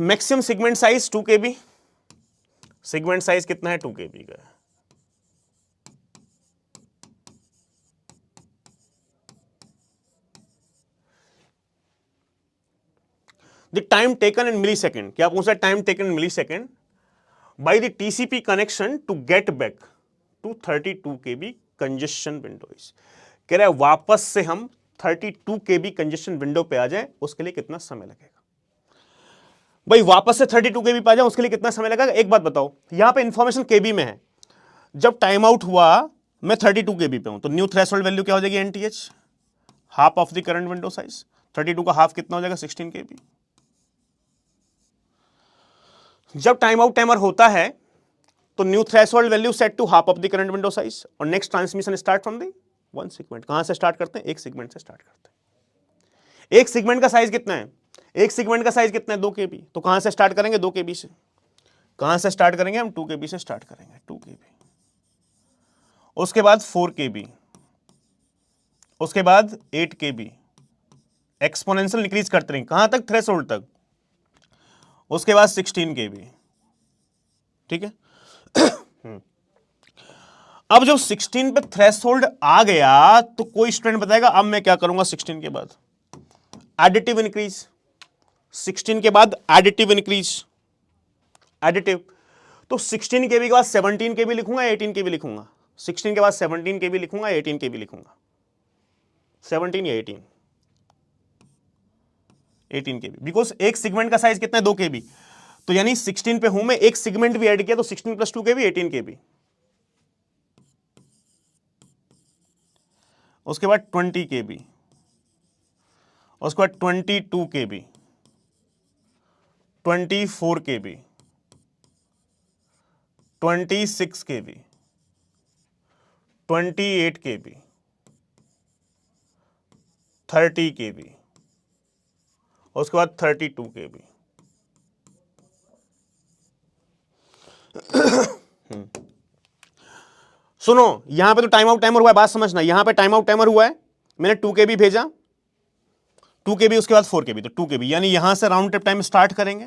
Maximum segment size 2 kb, segment size कितना है 2 kb का। The time taken in millisecond, क्या पूछ रहा है, time taken in millisecond by the TCP connection to get back to 32 kb congestion window is. कह रहा है वापस से हम 32 kb कंजेशन विंडो पे आ जाए, उसके लिए कितना समय लगेगा। भाई वापस से 32 kb पे आ जाए उसके लिए कितना समय लगेगा। एक बात बताओ, यहां पे इंफॉर्मेशन kb में है, जब टाइम आउट हुआ मैं 32 kb पे हूं, तो न्यू थ्रेशोल्ड वैल्यू क्या हो जाएगी, NTH, half of the current window size. 32 का हाफ कितना हो जाएगा, 16 kb। जब टाइम आउट टाइमर होता है तो new threshold value set to half of the current window size, और next transmission start from the one segment. कहां से स्टार्ट करते हैं, एक सेगमेंट से स्टार्ट करते हैं। एक सेगमेंट का साइज कितना है, एक सेगमेंट का साइज कितना है, 2 kb। तो कहां से स्टार्ट करेंगे, 2 kb से। कहां से स्टार्ट करेंगे हम, 2 kb से स्टार्ट करेंगे, 2 kb। उसके बाद 4 kb, उसके बाद 8 kb, एक्सपोनेंशियल इंक्रीज करते रहेंगे, कहां तक, थ्रेशोल्ड तक। उसके बाद 16 kb, ठीक है। अब जब 16 पे थ्रेशोल्ड आ गया तो कोई स्टूडेंट बताएगा अब मैं क्या करूंगा 16 के बाद, एडिटिव इंक्रीज। 16 के बाद एडिटिव इंक्रीज, एडिटिव। तो 16 kb के बाद 17 kb लिखूंगा, 18 kb लिखूंगा। 16 के बाद 17 kb लिखूंगा, 18 kb लिखूंगा। 17 या 18, 18 kb, बिकॉज एक सेगमेंट का साइज कितना है, 2 kb। तो यानी 16 पे हूं मैं, एक सेगमेंट भी ऐड किया तो 16 + 2 kb, 18 kb। उसके बाद 20 kb, उसके बाद 22 kb, 24 kb, 26 kb, 28 kb, 30 kb, उसके बाद 32 kb। सुनो, यहां पे तो टाइम आउट टाइमर हुआ है, बात समझना, यहां पे टाइम आउट टाइमर हुआ है, मैंने 2 kb भेजा, 2 kb, उसके बाद 4 kb, तो 2 kb, यानी यहां से राउंड ट्रिप टाइम स्टार्ट करेंगे।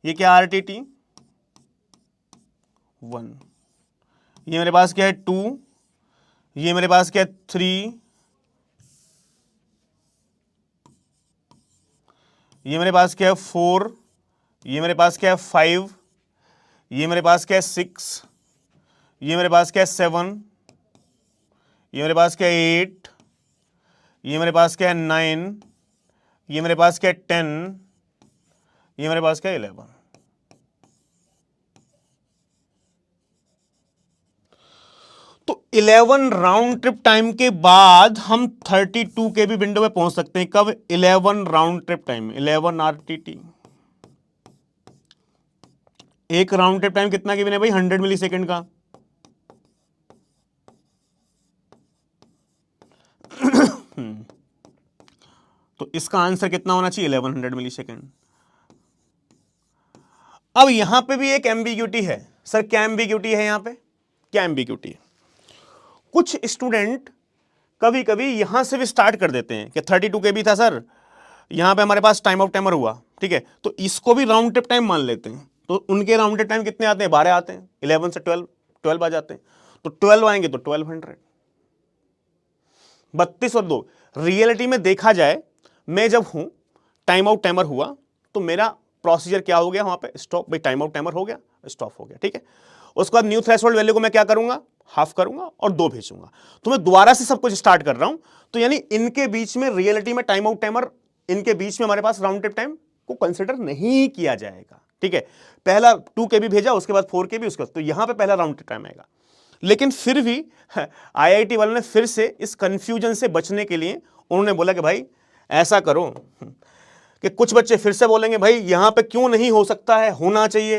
ये क्या, आरटीटी 1, ये मेरे पास क्या है 2, ये मेरे पास क्या है 3, ये मेरे पास क्या है 4, ये मेरे पास क्या है 5, ये मेरे पास क्या है 6, ये मेरे पास क्या है 7, ये मेरे पास क्या है 8, ये मेरे पास क्या है 9, ये मेरे पास क्या है 10, ये मेरे पास क्या है 11। तो 11 राउंड ट्रिप टाइम के बाद हम 32 के भी विंडो में पहुंच सकते हैं। कब, 11 राउंड ट्रिप टाइम, 11 आरटीटी। एक राउंड ट्रिप टाइम कितना गिवन है भाई, 100 मिली सेकेंड का। तो इसका आंसर कितना होना चाहिए, 1100 मिली सेकेंड। अब यहां पे भी एक एम्बिग्यूटी है। सर क्या एम्बिग्यूटी है यहां पे, क्या एम्बिग्यूटी है, कुछ स्टूडेंट कभी कभी यहां से भी स्टार्ट कर देते हैं कि 32 के भी था सर, यहां पे हमारे पास टाइम आउट टाइमर हुआ, ठीक है, तो इसको भी राउंड ट्रिप टाइम मान लेते हैं। तो उनके राउंड ट्रिप टाइम कितने आते हैं, 12 आते हैं, 11 से 12 आ जाते हैं, तो 12 आएंगे तो 1200, 32 और 2। रियलिटी में देखा जाए, मैं जब हूं टाइम आउट टाइमर हुआ तो मेरा प्रोसीजर क्या हो गया, वहां पे स्टॉप, भाई टाइम आउट टाइमर हो गया, स्टॉप हो गया, ठीक है। उसके बाद न्यू थ्रेशोल्ड वैल्यू को मैं क्या करूंगा, हाफ करूंगा और 2 भेजूंगा। तो मैं दोबारा से सब कुछ स्टार्ट कर रहा हूं। तो यानी इनके बीच में रियलिटी में टाइम आउट टाइमर, इनके बीच में हमारे पास राउंड ट्रिप टाइम को कंसिडर नहीं किया जाएगा, ठीक है। पहला 2 के भी भेजा, उसके बाद 4 के भी, उसके बाद, तो यहां पे पहला राउंड ट्रिप टाइम आएगा। लेकिन फिर भी आईआईटी वालों ने फिर से इस कंफ्यूजन से बचने के लिए उन्होंने बोला कि भाई ऐसा करो कि कुछ बच्चे फिर से बोलेंगे भाई यहां पे क्यों नहीं हो सकता है, होना चाहिए।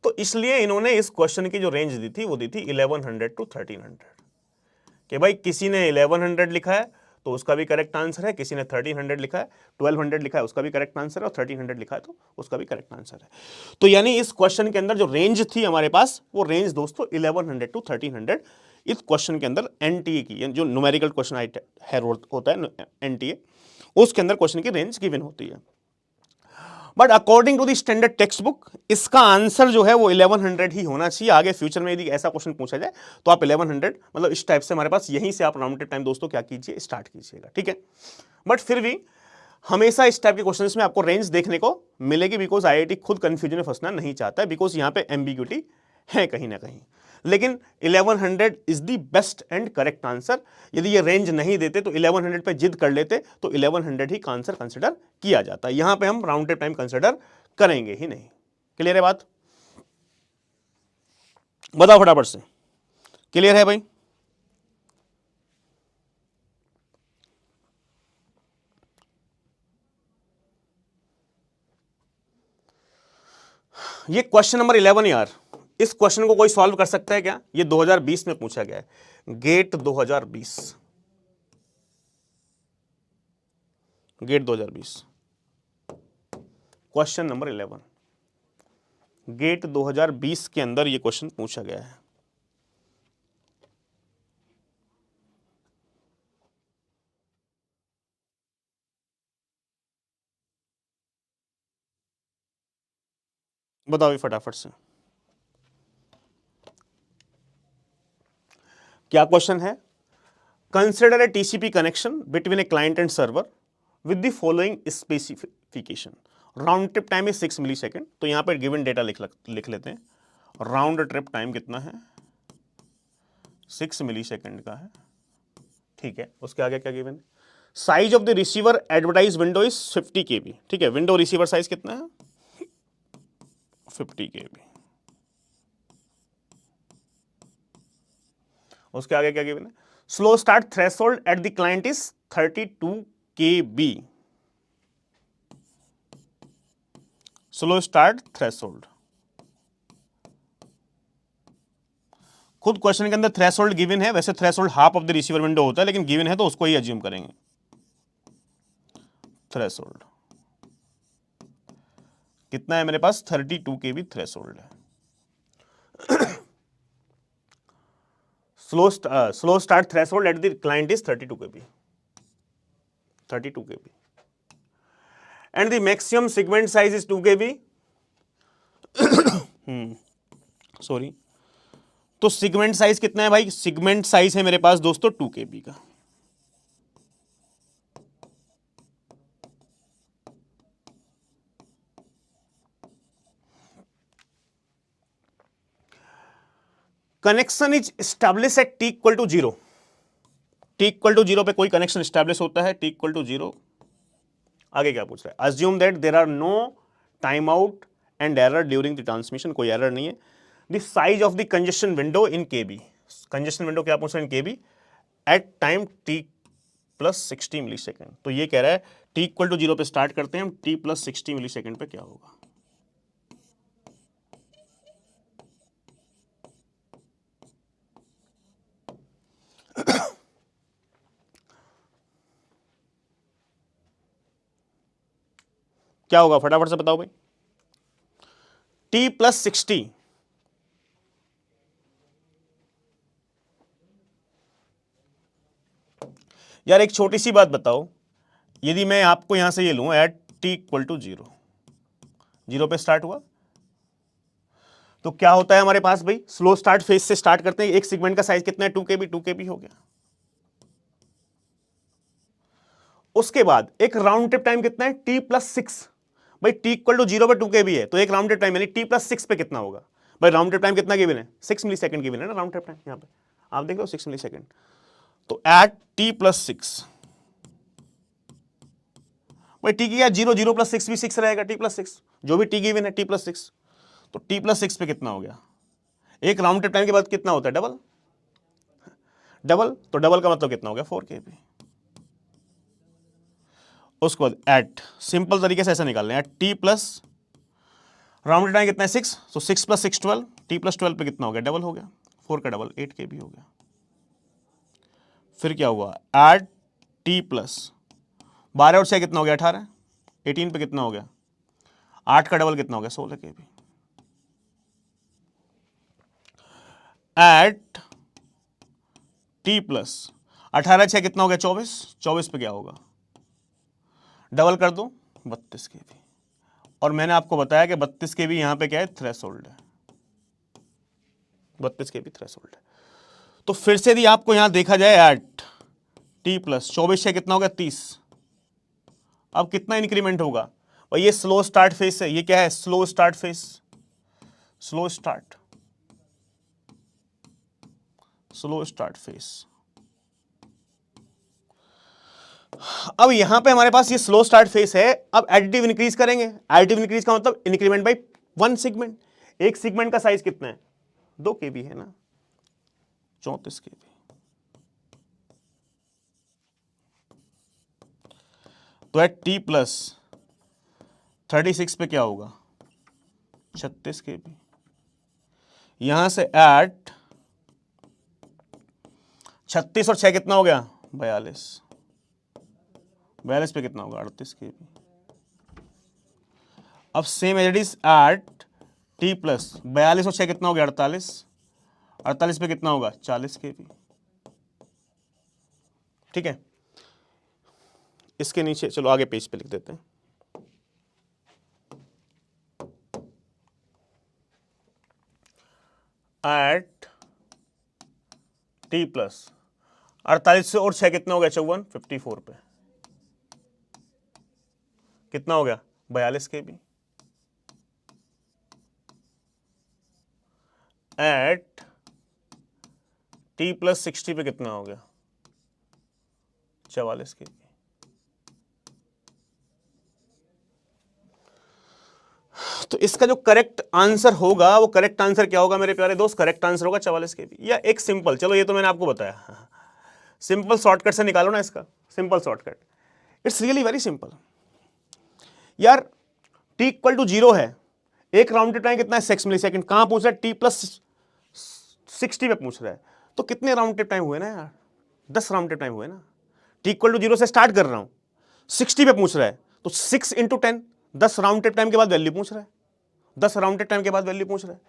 तो इसलिए इन्होंने इस क्वेश्चन की जो रेंज दी थी वो दी थी 1100 to 1300, कि भाई किसी ने 1100 लिखा है तो उसका भी करेक्ट आंसर है, किसी ने 1300 लिखा है, 1200 लिखा है उसका भी करेक्ट आंसर है, और 1300 लिखा है तो उसका भी करेक्ट आंसर है। तो यानी इस क्वेश्चन के अंदर जो रेंज थी हमारे पास, वो रेंज दोस्तों 1100 to 1300 इस क्वेश्चन के अंदर एनटीए की, जो न्यूमेरिकल क्वेश्चन है होता है एनटीए, उसके अंदर क्वेश्चन की रेंज गिवन होती है। But according to the standard textbook इसका आंसर जो है वो 1100 ही होना चाहिए। आगे फ्यूचर में यदि ऐसा क्वेश्चन पूछा जाए तो आप 1100 मतलब इस टाइप से हमारे पास यहीं से आप राउंड ट्रिप टाइम दोस्तों क्या कीजिए, स्टार्ट कीजिएगा, ठीक है। बट फिर भी हमेशा इस टाइप के क्वेश्चंस में आपको रेंज देखने को मिलेगी, बिकॉज आईआईटी खुद कंफ्यूजन में फंसना नहीं चाहता है, बिकॉज यहां पे एम्बिग्यूटी है कहीं ना कहीं। लेकिन 1100 is the best and correct answer. यदि ये रेंज नहीं देते तो 1100 पे जिद कर लेते तो 1100 ही आंसर कंसिडर किया जाता है। यहां पे हम राउंड ट्रिप टाइम कंसिडर करेंगे ही नहीं। क्लियर है बात? बताओ फटाफट से, क्लियर है भाई? ये क्वेश्चन नंबर 11 यार, इस क्वेश्चन को कोई सॉल्व कर सकता है क्या? ये 2020 में पूछा गया है, GATE 2020, GATE 2020, question number 11, GATE 2020 के अंदर ये क्वेश्चन पूछा गया है। बताओ फटाफट से, क्या क्वेश्चन है? Consider a TCP connection between a client and server with the following specification. Round trip time is 6 millisecond. तो यहां पर गिवन डेटा लिख लेते हैं। राउंड ट्रिप टाइम कितना है? 6 मिली सेकेंड का है, ठीक है। उसके आगे क्या गिवन है? Size of the receiver advertise window is 50 KB, ठीक है। विंडो रिसीवर साइज कितना है? 50 KB। उसके आगे क्या गिवन है? Slow start threshold at the client is 32 KB। Slow start threshold, खुद क्वेश्चन के अंदर थ्रेशोल्ड गिवन है। वैसे threshold half of the receiver window होता है, लेकिन गिवन है तो उसको ही अज्यूम करेंगे। थ्रेशोल्ड कितना है मेरे पास? 32 KB थ्रेशोल्ड है। Slow start threshold at the client is 32 KB, 32 KB, and the maximum segment size is 2 KB। Sorry, तो सेगमेंट साइज कितना है भाई? सेगमेंट साइज है मेरे पास दोस्तों 2 KB का। Connection is establish at t equal to 0। T equal to 0 पे कोई कनेक्शन स्टैब्लिश होता है, टी इक्वल टू 0। आगे क्या पूछ रहा है? Assume that there are no time out and error during the transmission. कोई एरर नहीं है। The size of the congestion window in KB। Congestion window क्या पूछ रहा है? In KB at time t plus 60 millisecond. तो ये कह रहा है t इक्वल टू 0 पे स्टार्ट करते हैं हम, t प्लस 60 मिली सेकेंड पे क्या होगा? क्या होगा फटाफट से बताओ भाई। t प्लस 60, यार एक छोटी सी बात बताओ, यदि मैं आपको यहां से ये लूं एट t इक्वल टू 0, 0 पे स्टार्ट हुआ तो क्या होता है हमारे पास भाई? स्लो स्टार्ट फेज से स्टार्ट करते हैं। एक सेगमेंट का साइज कितना है? 2 KB, 2 KB हो गया। उसके बाद एक राउंड ट्रिप टाइम कितना है? t plus 6। भाई t इक्वल टू 0 पे 2 KB है, तो एक राउंड ट्रिप टाइम यानी t प्लस 6 पे कितना होगा? भाई राउंड ट्रिप टाइम कितना गिवन है? 6 मिली सेकंड गिवन है ना राउंड ट्रिप टाइम। यहां पे आप देख लो 6 मिली सेकंड। तो एट t प्लस 6, भाई t की 0, 0 प्लस 6 भी 6 रहेगा, t प्लस 6 जो भी t गिवन है t प्लस 6। तो t प्लस 6 पे कितना हो गया? एक राउंड ट्रिप टाइम के बाद कितना होता है? डबल। डबल तो डबल का मतलब कितना हो गया? 4 KB। उसके बाद एट, सिंपल तरीके से ऐसा निकाल लें, eight t plus round time कितना है? 6, तो 6 प्लस 6 12, टी प्लस 12 पे कितना हो गया? डबल हो गया, 4 का डबल 8 KB हो गया। फिर क्या हुआ? एट टी प्लस 12 और 6 कितना हो गया? 18, 18 पे कितना हो गया? 8 का डबल कितना हो गया? 16 KB। एट टी प्लस 18 6 कितना हो गया? 24, 24 पे क्या होगा? डबल कर दो, 32 KB। और मैंने आपको बताया कि 32 KB यहां पे क्या है? थ्रेशोल्ड है। 32 KB थ्रेशोल्ड है। तो फिर से यदि आपको यहां देखा जाए एट टी प्लस 24 से कितना हो गया? 30, अब कितना इंक्रीमेंट होगा भाई, ये स्लो स्टार्ट फेस है, ये क्या है, slow start face, slow start, slow start face. अब यहां पे हमारे पास ये स्लो स्टार्ट फेस है, अब एडिटिव इंक्रीज करेंगे, एडिटिव इंक्रीज का मतलब इंक्रीमेंट बाई वन सेगमेंट। एक सेगमेंट का साइज कितना है, 2 केबी है ना, 34 केबी। तो एट टी प्लस 36 पे क्या होगा, 36 केबी। यहां से एट 36 और 6 कितना हो गया, 42, 42 पे कितना होगा, 38 केबी। अब same as it is at t plus 42 और 6 कितना हो गया, 48, 48 पे कितना होगा, 40 केबी। ठीक है, इसके नीचे चलो आगे पेज पे लिख देते हैं। एट टी प्लस 48 से और 6 कितना हो गया, 54, 54 पे कितना हो गया, 42 केबी। एट टी प्लस 60 पे कितना हो गया, 44 केबी। तो इसका जो करेक्ट आंसर होगा, वो करेक्ट आंसर क्या होगा मेरे प्यारे दोस्त, करेक्ट आंसर होगा 44 केबी। या एक सिंपल, चलो ये तो मैंने आपको बताया, सिंपल शॉर्टकट से निकालो ना इसका, simple shortcut, it's really very simple यार। टी इक्वल टू 0 है, एक राउंड टाइम कितना है, 6 मिली सेकेंड। कहां पूछ रहा है, टी प्लस 60 पे पूछ रहा है, तो कितने राउंड ट्रिप टाइम हुए ना यार, 10 राउंड ट्रिप टाइम हुए ना। टी इक्वल टू 0 से स्टार्ट कर रहा हूं, 60 पे पूछ रहा है, तो 6 इंटू 10, 10 राउंड ट्रिप टाइम के बाद वैल्यू पूछ रहा है, 10 राउंड ट्रिप टाइम के बाद वैल्यू पूछ रहा है।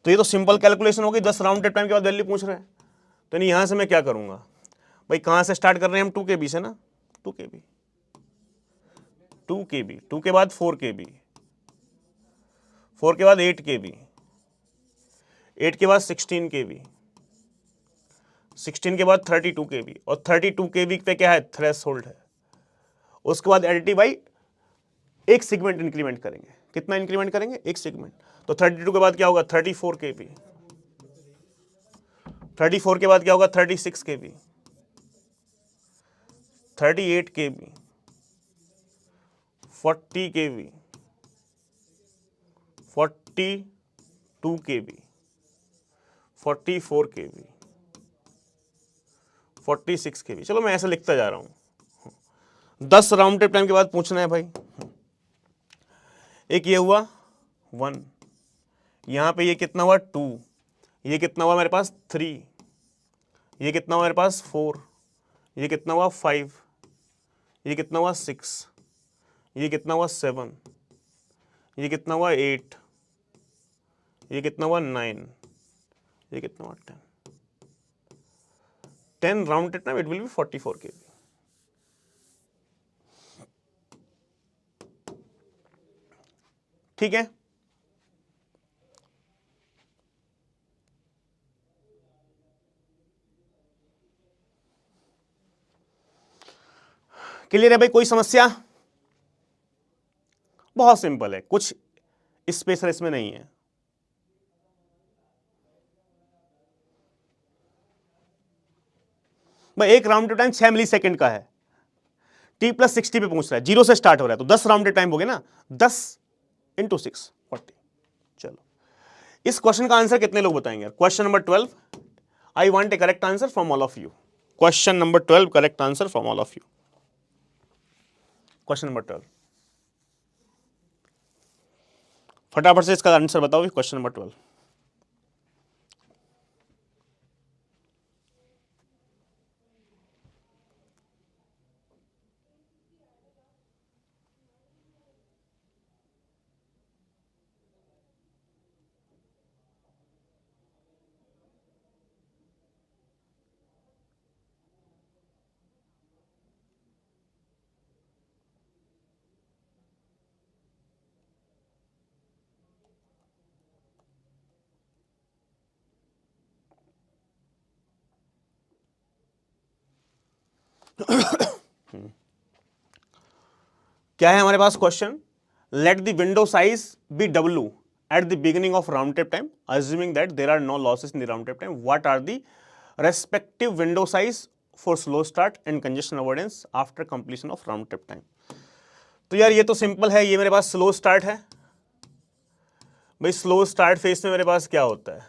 तो ये तो सिंपल कैलकुलेशन होगी, 10 राउंड ट्रिप टाइम के बाद वैल्यू पूछ रहा है। तो नहीं, यहां से मैं क्या करूंगा भाई, कहां से स्टार्ट कर रहे हैं हम, 2 के बी से ना, 2 के बी, 2 के बी, 2 के बाद 4 के बी, 4 के बाद 8 के बी, 8 के बाद 16 के बी, 16 के बाद 32 के बी, और 32 के बी पे क्या है, थ्रेश होल्ड है। उसके बाद एडिटिव बाई एक सेगमेंट इंक्रीमेंट करेंगे, कितना इंक्रीमेंट करेंगे, एक सेगमेंट। तो 32 के बाद क्या होगा, 34 के बी, 34 के बाद क्या होगा, 36 के बी, 38 के बी, 40 के बी, 42 के बी, 44 के बी, 46 के बी। चलो मैं ऐसे लिखता जा रहा हूं, 10 राउंड ट्रिप टाइम के बाद पूछना है भाई। एक ये हुआ 1, यहां पे ये कितना हुआ 2, ये कितना हुआ मेरे पास 3, ये कितना हुआ मेरे पास 4, ये कितना हुआ 5, ये कितना हुआ 6, ये कितना हुआ 7, ये कितना हुआ 8, ये कितना हुआ 9, ये कितना हुआ 10 round trip time, it will be 44 के बी। ठीक है, क्लियर है भाई, कोई समस्या, बहुत सिंपल है, कुछ स्पेशल इसमें नहीं है। भाई एक राउंड ट्रिप टाइम 6 मिली सेकेंड का है, टी प्लस 60 पे पहुंच रहा है, 0 से स्टार्ट हो रहा है, तो 10 राउंड ट्रिप टाइम हो गए ना, 10 इंटू 6, 40। चलो इस क्वेश्चन का आंसर कितने लोग बताएंगे, question number 12, I want A correct answer from all of you. Question number 12, correct answer from all of you. Question number 12, फटाफट से इसका आंसर बताओ, क्वेश्चन नंबर 12। क्या है हमारे पास question, let the window size be W at the beginning of round trip time, assuming that there are no losses in the round trip time. What are the respective window size for slow start and congestion avoidance after completion of round trip time? तो यार ये तो simple है, ये मेरे पास slow start है भाई। Slow start face में मेरे पास क्या होता है,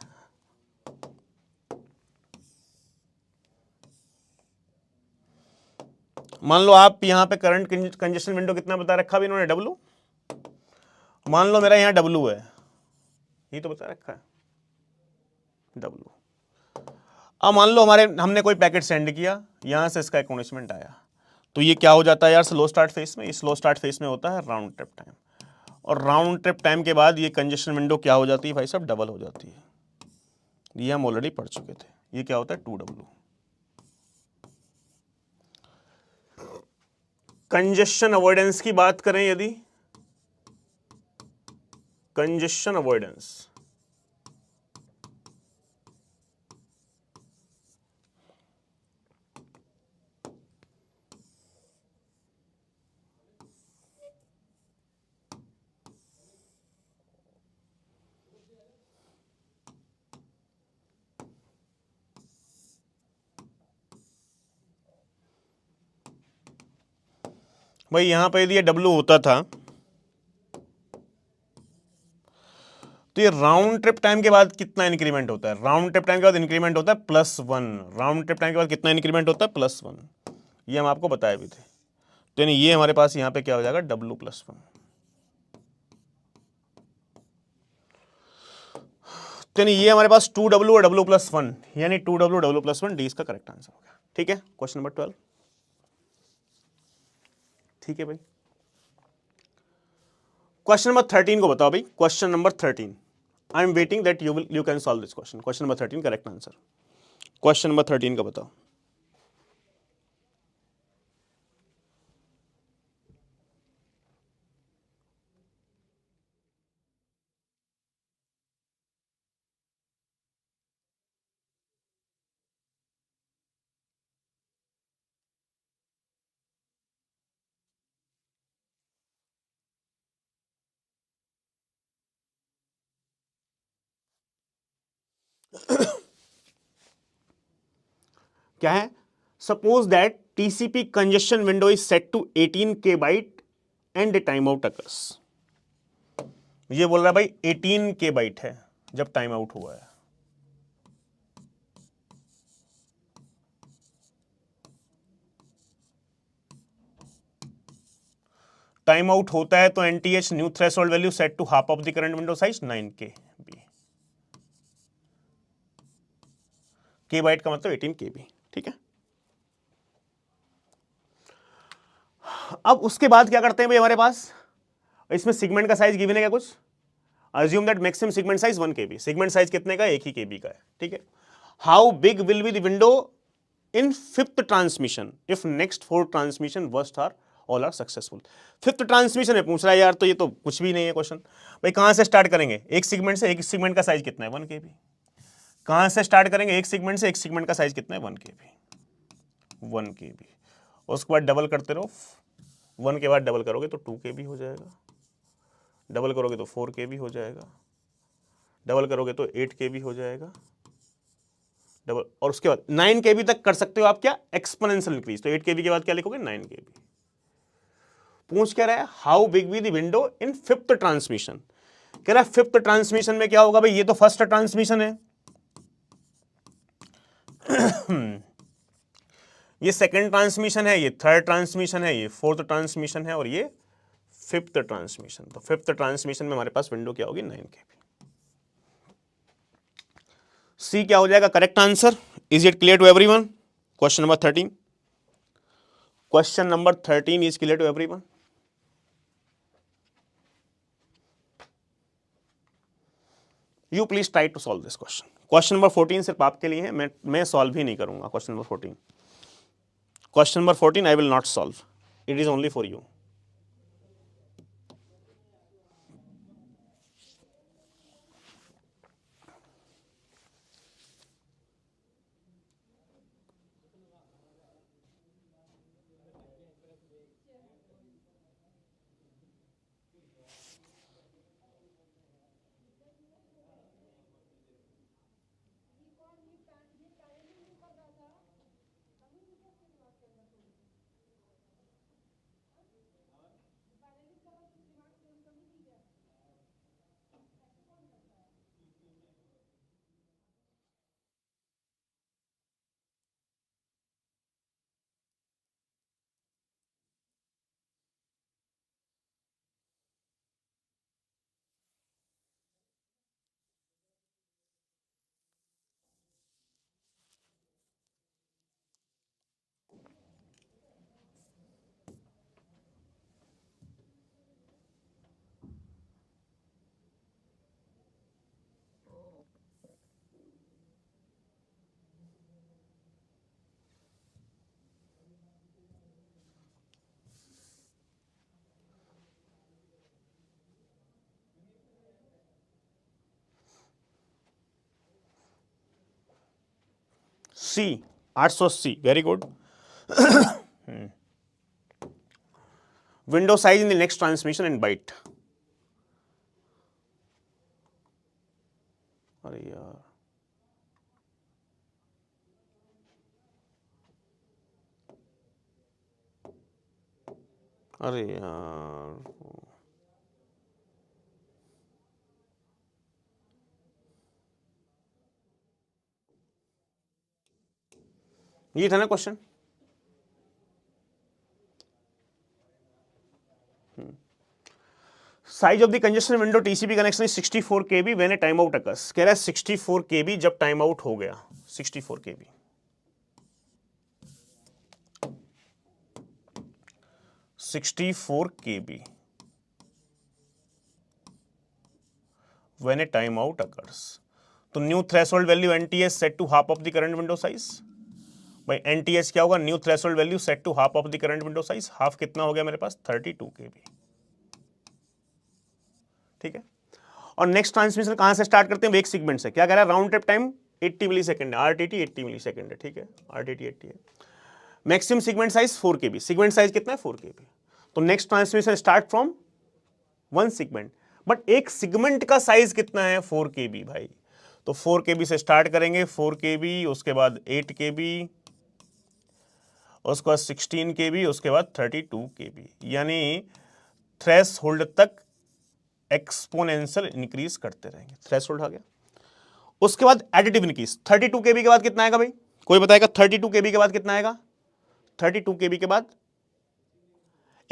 मान लो आप यहां पे करंट कंजेशन विंडो कितना बता रखा भी इन्होंने, W। मान लो मेरा यहां W है, ये तो बता रखा है W। अब मान लो हमने कोई पैकेट सेंड किया, यहां से इसका एक्नॉलेजमेंट आया, तो ये क्या हो जाता है यार स्लो स्टार्ट फेस में। स्लो स्टार्ट फेस में होता है राउंड ट्रिप टाइम, और राउंड ट्रिप टाइम के बाद ये कंजेशन विंडो क्या हो जाती है भाई साहब, डबल हो जाती है। ये हम ऑलरेडी पढ़ चुके थे, ये क्या होता है 2W। कंजेशन अवॉइडेंस की बात करें यदि, कंजेशन अवॉइडेंस भाई, यहां पे यदि ये W होता था तो ये राउंड ट्रिप टाइम के बाद कितना इंक्रीमेंट होता है, राउंड ट्रिप टाइम के बाद इंक्रीमेंट होता है +1। राउंड ट्रिप टाइम के बाद कितना इंक्रीमेंट होता है, +1। ये हम आपको बताए भी थे। तो यानी ये हमारे पास यहां पे क्या हो जाएगा, W+1। तो यानी ये हमारे पास 2W और W+1, यानी 2W W+1, डी इसका करेक्ट आंसर हो गया। ठीक है, क्वेश्चन नंबर 12। ठीक है भाई, क्वेश्चन नंबर 13 को बताओ भाई। Question number 13, I am waiting that you can solve this question. Question number 13 correct answer, question number 13 का बताओ। क्या है, suppose that TCP congestion window is set to 18K byte and time out occurs. ये बोल रहा है भाई 18K bite है जब टाइम आउट हुआ है। टाइम आउट होता है तो एनटीएच new threshold value set to half of the current window size 9K B. K byte का मतलब 18KB। ठीक है, अब उसके बाद क्या करते हैं भाई, हमारे पास इसमें सेगमेंट का साइज गिवन है क्या कुछ, assume that maximum segment size 1KB। Segment size कितने का, 1 ही KB का है। ठीक है, how big will be the window in fifth transmission if next 4 transmission worst are all are successful. Fifth transmission है पूछ रहा है यार, तो ये तो कुछ भी नहीं है क्वेश्चन। भाई कहां से स्टार्ट करेंगे, एक सेगमेंट से, एक सेगमेंट का साइज कितना है 1KB। कहां से स्टार्ट करेंगे, एक सेगमेंट से, एक सेगमेंट का साइज कितना है 1KB। उसके बाद डबल करते रहो, 1 के बाद डबल करोगे तो 2KB हो जाएगा, डबल करोगे तो 4KB हो जाएगा, डबल करोगे तो 8KB हो जाएगा, डबल, और उसके बाद 9KB तक कर सकते हो आप क्या, एक्सपोनेंशियल इंक्रीज। तो 8KB के बाद क्या लिखोगे, 9KB। पूछ क्या रहा है, how big B the window in fifth transmission. कह रहा है फिफ्थ ट्रांसमिशन में क्या होगा भाई, ये तो फर्स्ट ट्रांसमिशन है, ये सेकंड ट्रांसमिशन है, ये थर्ड ट्रांसमिशन है, ये फोर्थ ट्रांसमिशन है, और ये फिफ्थ ट्रांसमिशन। तो फिफ्थ ट्रांसमिशन में हमारे पास विंडो क्या होगी, 9KB। सी क्या हो जाएगा correct answer. Is it clear to everyone. Question number 13, question number 13 is clear to everyone. You please try to solve this question. Question number 14 सिर्फ आपके लिए है, मैं सॉल्व ही नहीं करूंगा। क्वेश्चन नंबर 14, क्वेश्चन number 14 I will not solve, it is only for you. C 880, very good. Window size in the next transmission in byte. अरे यार, अरे यार, ये था ना क्वेश्चन। Size of the congestion window TCP connection 64 KB when a time out occurs. कह रहा है 64 केबी जब टाइम आउट हो गया, 64 KB, 64 KB when a time out occurs. तो new threshold value NTS set to half of the current window size. भाई NTS क्या होगा? New threshold value set to half of the current window size. Half कितना हो गया मेरे पास? 32 केबी। ठीक है। और नेक्स्ट ट्रांसमिशन कहां से स्टार्ट करते हैं? एक सेगमेंट से। क्या कह रहा है? राउंड ट्रिप टाइम 80 मिली सेकेंड है, आरटीटी 80 मिली सेकेंड है। ठीक है, आरटीटी 80 है। मैक्सिमम सेगमेंट साइज 4 केबी। सेगमेंट साइज कितना है? 4 केबी। तो next transmission start from one segment, but एक सेगमेंट का साइज कितना है? 4 केबी भाई। तो 4 केबी से स्टार्ट करेंगे, 4 केबी, उसके बाद 8 केबी, उसके बाद 16 केबी, उसके बाद 32 केबी, यानी थ्रेश होल्ड तक एक्सपोनेंशियल इंक्रीज करते रहेंगे। थ्रेश होल्ड आ गया। उसके बाद एडिटिव इंक्रीज। 32 केबी के बाद कितना आएगा भाई? कोई बताएगा 32 केबी के बाद कितना आएगा? 32 केबी के बाद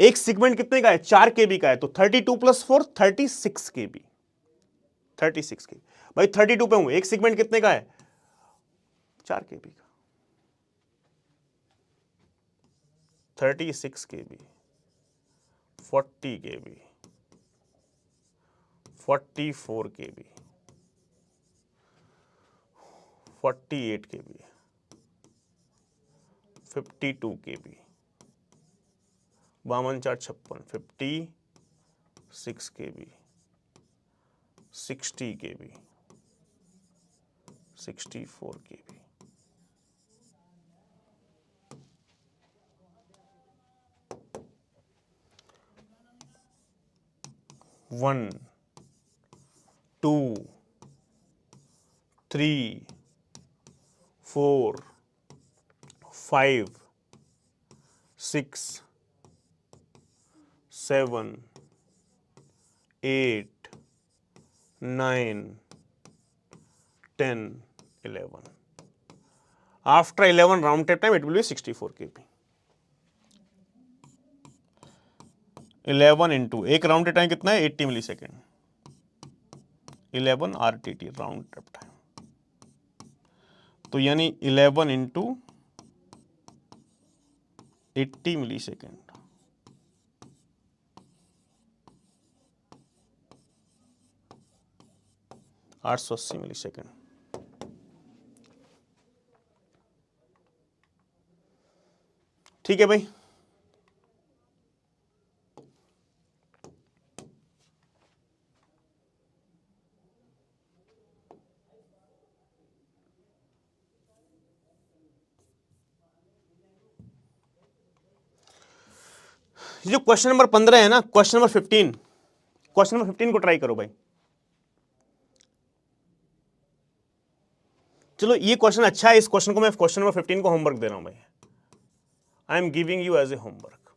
एक सेगमेंट कितने का है? 4 केबी का है, तो 32 प्लस 4 36 केबी। 36 केबी भाई, 32 पे हूं। एक सेगमेंट कितने का है? 4 केबी का। 36 KB, 40 KB, 44 KB, 48 KB, 52 KB, 52 4 56, 56 KB, 60 KB, 64 KB. One, two, 3, 4, 5, 6, 7, 8, 9, 10, 11. After 11 round trip time, it will be 64 kb. 11 into एक राउंड ट्रिप टाइम कितना है? 80 millisecond. 11 RTT round trip time, तो यानी 11 into 80 millisecond, 880 millisecond. ठीक है भाई। जो question number 15 है ना, क्वेश्चन नंबर 15, क्वेश्चन नंबर 15 को ट्राई करो भाई। चलो ये क्वेश्चन अच्छा है, इस क्वेश्चन को मैं क्वेश्चन नंबर 15 को होमवर्क दे रहा हूं भाई। I am giving you as a homework.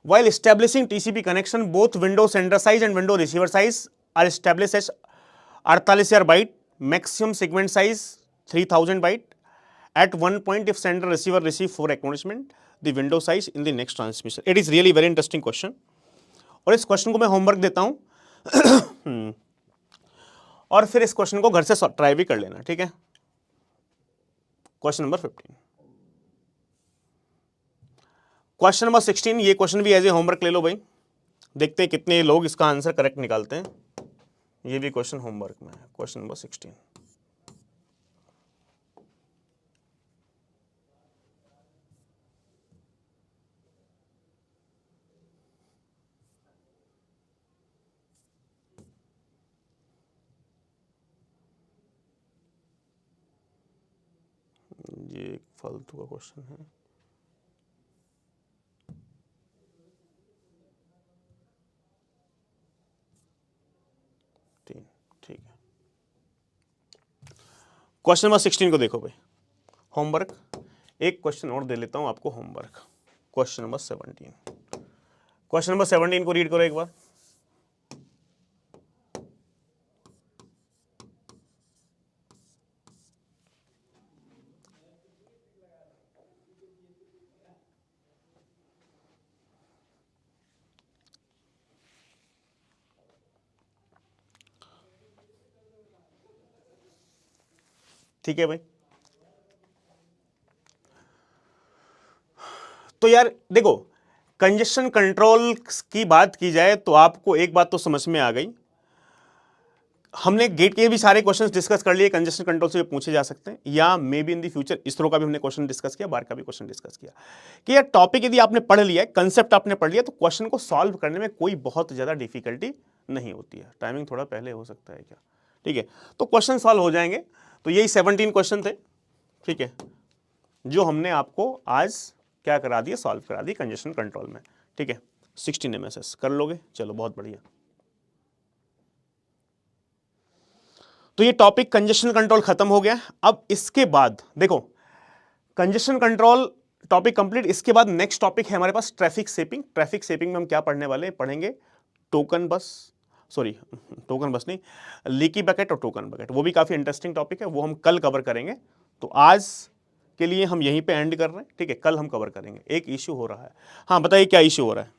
While establishing TCP connection, both window sender size and window receiver size are established as 48,000 byte, maximum segment size 3000 byte. At one point, if sender receiver receive 4 acknowledgement, the window size in the next transmission. It is really very interesting question. और इस question को मैं homework देता हूं और फिर इस question को घर से ट्राई भी कर लेना। ठीक है, क्वेश्चन नंबर 15। क्वेश्चन नंबर 16, ये क्वेश्चन भी एज ए होमवर्क ले लो भाई। देखते हैं कितने लोग इसका आंसर करेक्ट निकालते हैं। ये भी क्वेश्चन होमवर्क में है, क्वेश्चन नंबर 16। ये एक फालतू का क्वेश्चन है। ठीक है, क्वेश्चन नंबर 16 को देखो भाई, होमवर्क। एक क्वेश्चन और दे लेता हूं आपको homework. Question number 17, question number 17 को रीड करो एक बार। ठीक है भाई, तो यार देखो, कंजेशन कंट्रोल की बात की जाए तो आपको एक बात तो समझ में आ गई, हमने गेट के भी सारे क्वेश्चंस डिस्कस कर लिए, कंजेशन कंट्रोल से पूछे जा सकते हैं, या may be in the future ISRO का भी हमने क्वेश्चन डिस्कस किया, बार का भी क्वेश्चन डिस्कस किया कि यार टॉपिक यदि आपने पढ़ लिया है, कंसेप्ट आपने पढ़ लिया, तो क्वेश्चन को सॉल्व करने में कोई बहुत ज्यादा डिफिकल्टी नहीं होती है। टाइमिंग थोड़ा पहले हो सकता है क्या, ठीक है, तो क्वेश्चन सॉल्व हो जाएंगे। तो यही 17 क्वेश्चन थे, ठीक है, जो हमने आपको आज क्या करा दिया, सॉल्व करा दिए कंजेशन कंट्रोल में, ठीक है। 16 MSS कर लोगे, चलो बहुत बढ़िया। तो ये टॉपिक कंजेशन कंट्रोल खत्म हो गया। अब इसके बाद देखो, कंजेशन कंट्रोल टॉपिक कंप्लीट, इसके बाद नेक्स्ट टॉपिक है हमारे पास ट्रैफिक शेपिंग। ट्रैफिक शेपिंग में हम क्या पढ़ने वाले, पढ़ेंगे टोकन बस, सॉरी टोकन बस नहीं, लीकी बकेट और टोकन बकेट, वो भी काफी इंटरेस्टिंग टॉपिक है, वो हम कल कवर करेंगे। तो आज के लिए हम यहीं पे एंड कर रहे हैं, ठीक है, कल हम कवर करेंगे। एक इश्यू हो रहा है, हाँ बताइए क्या इश्यू हो रहा है।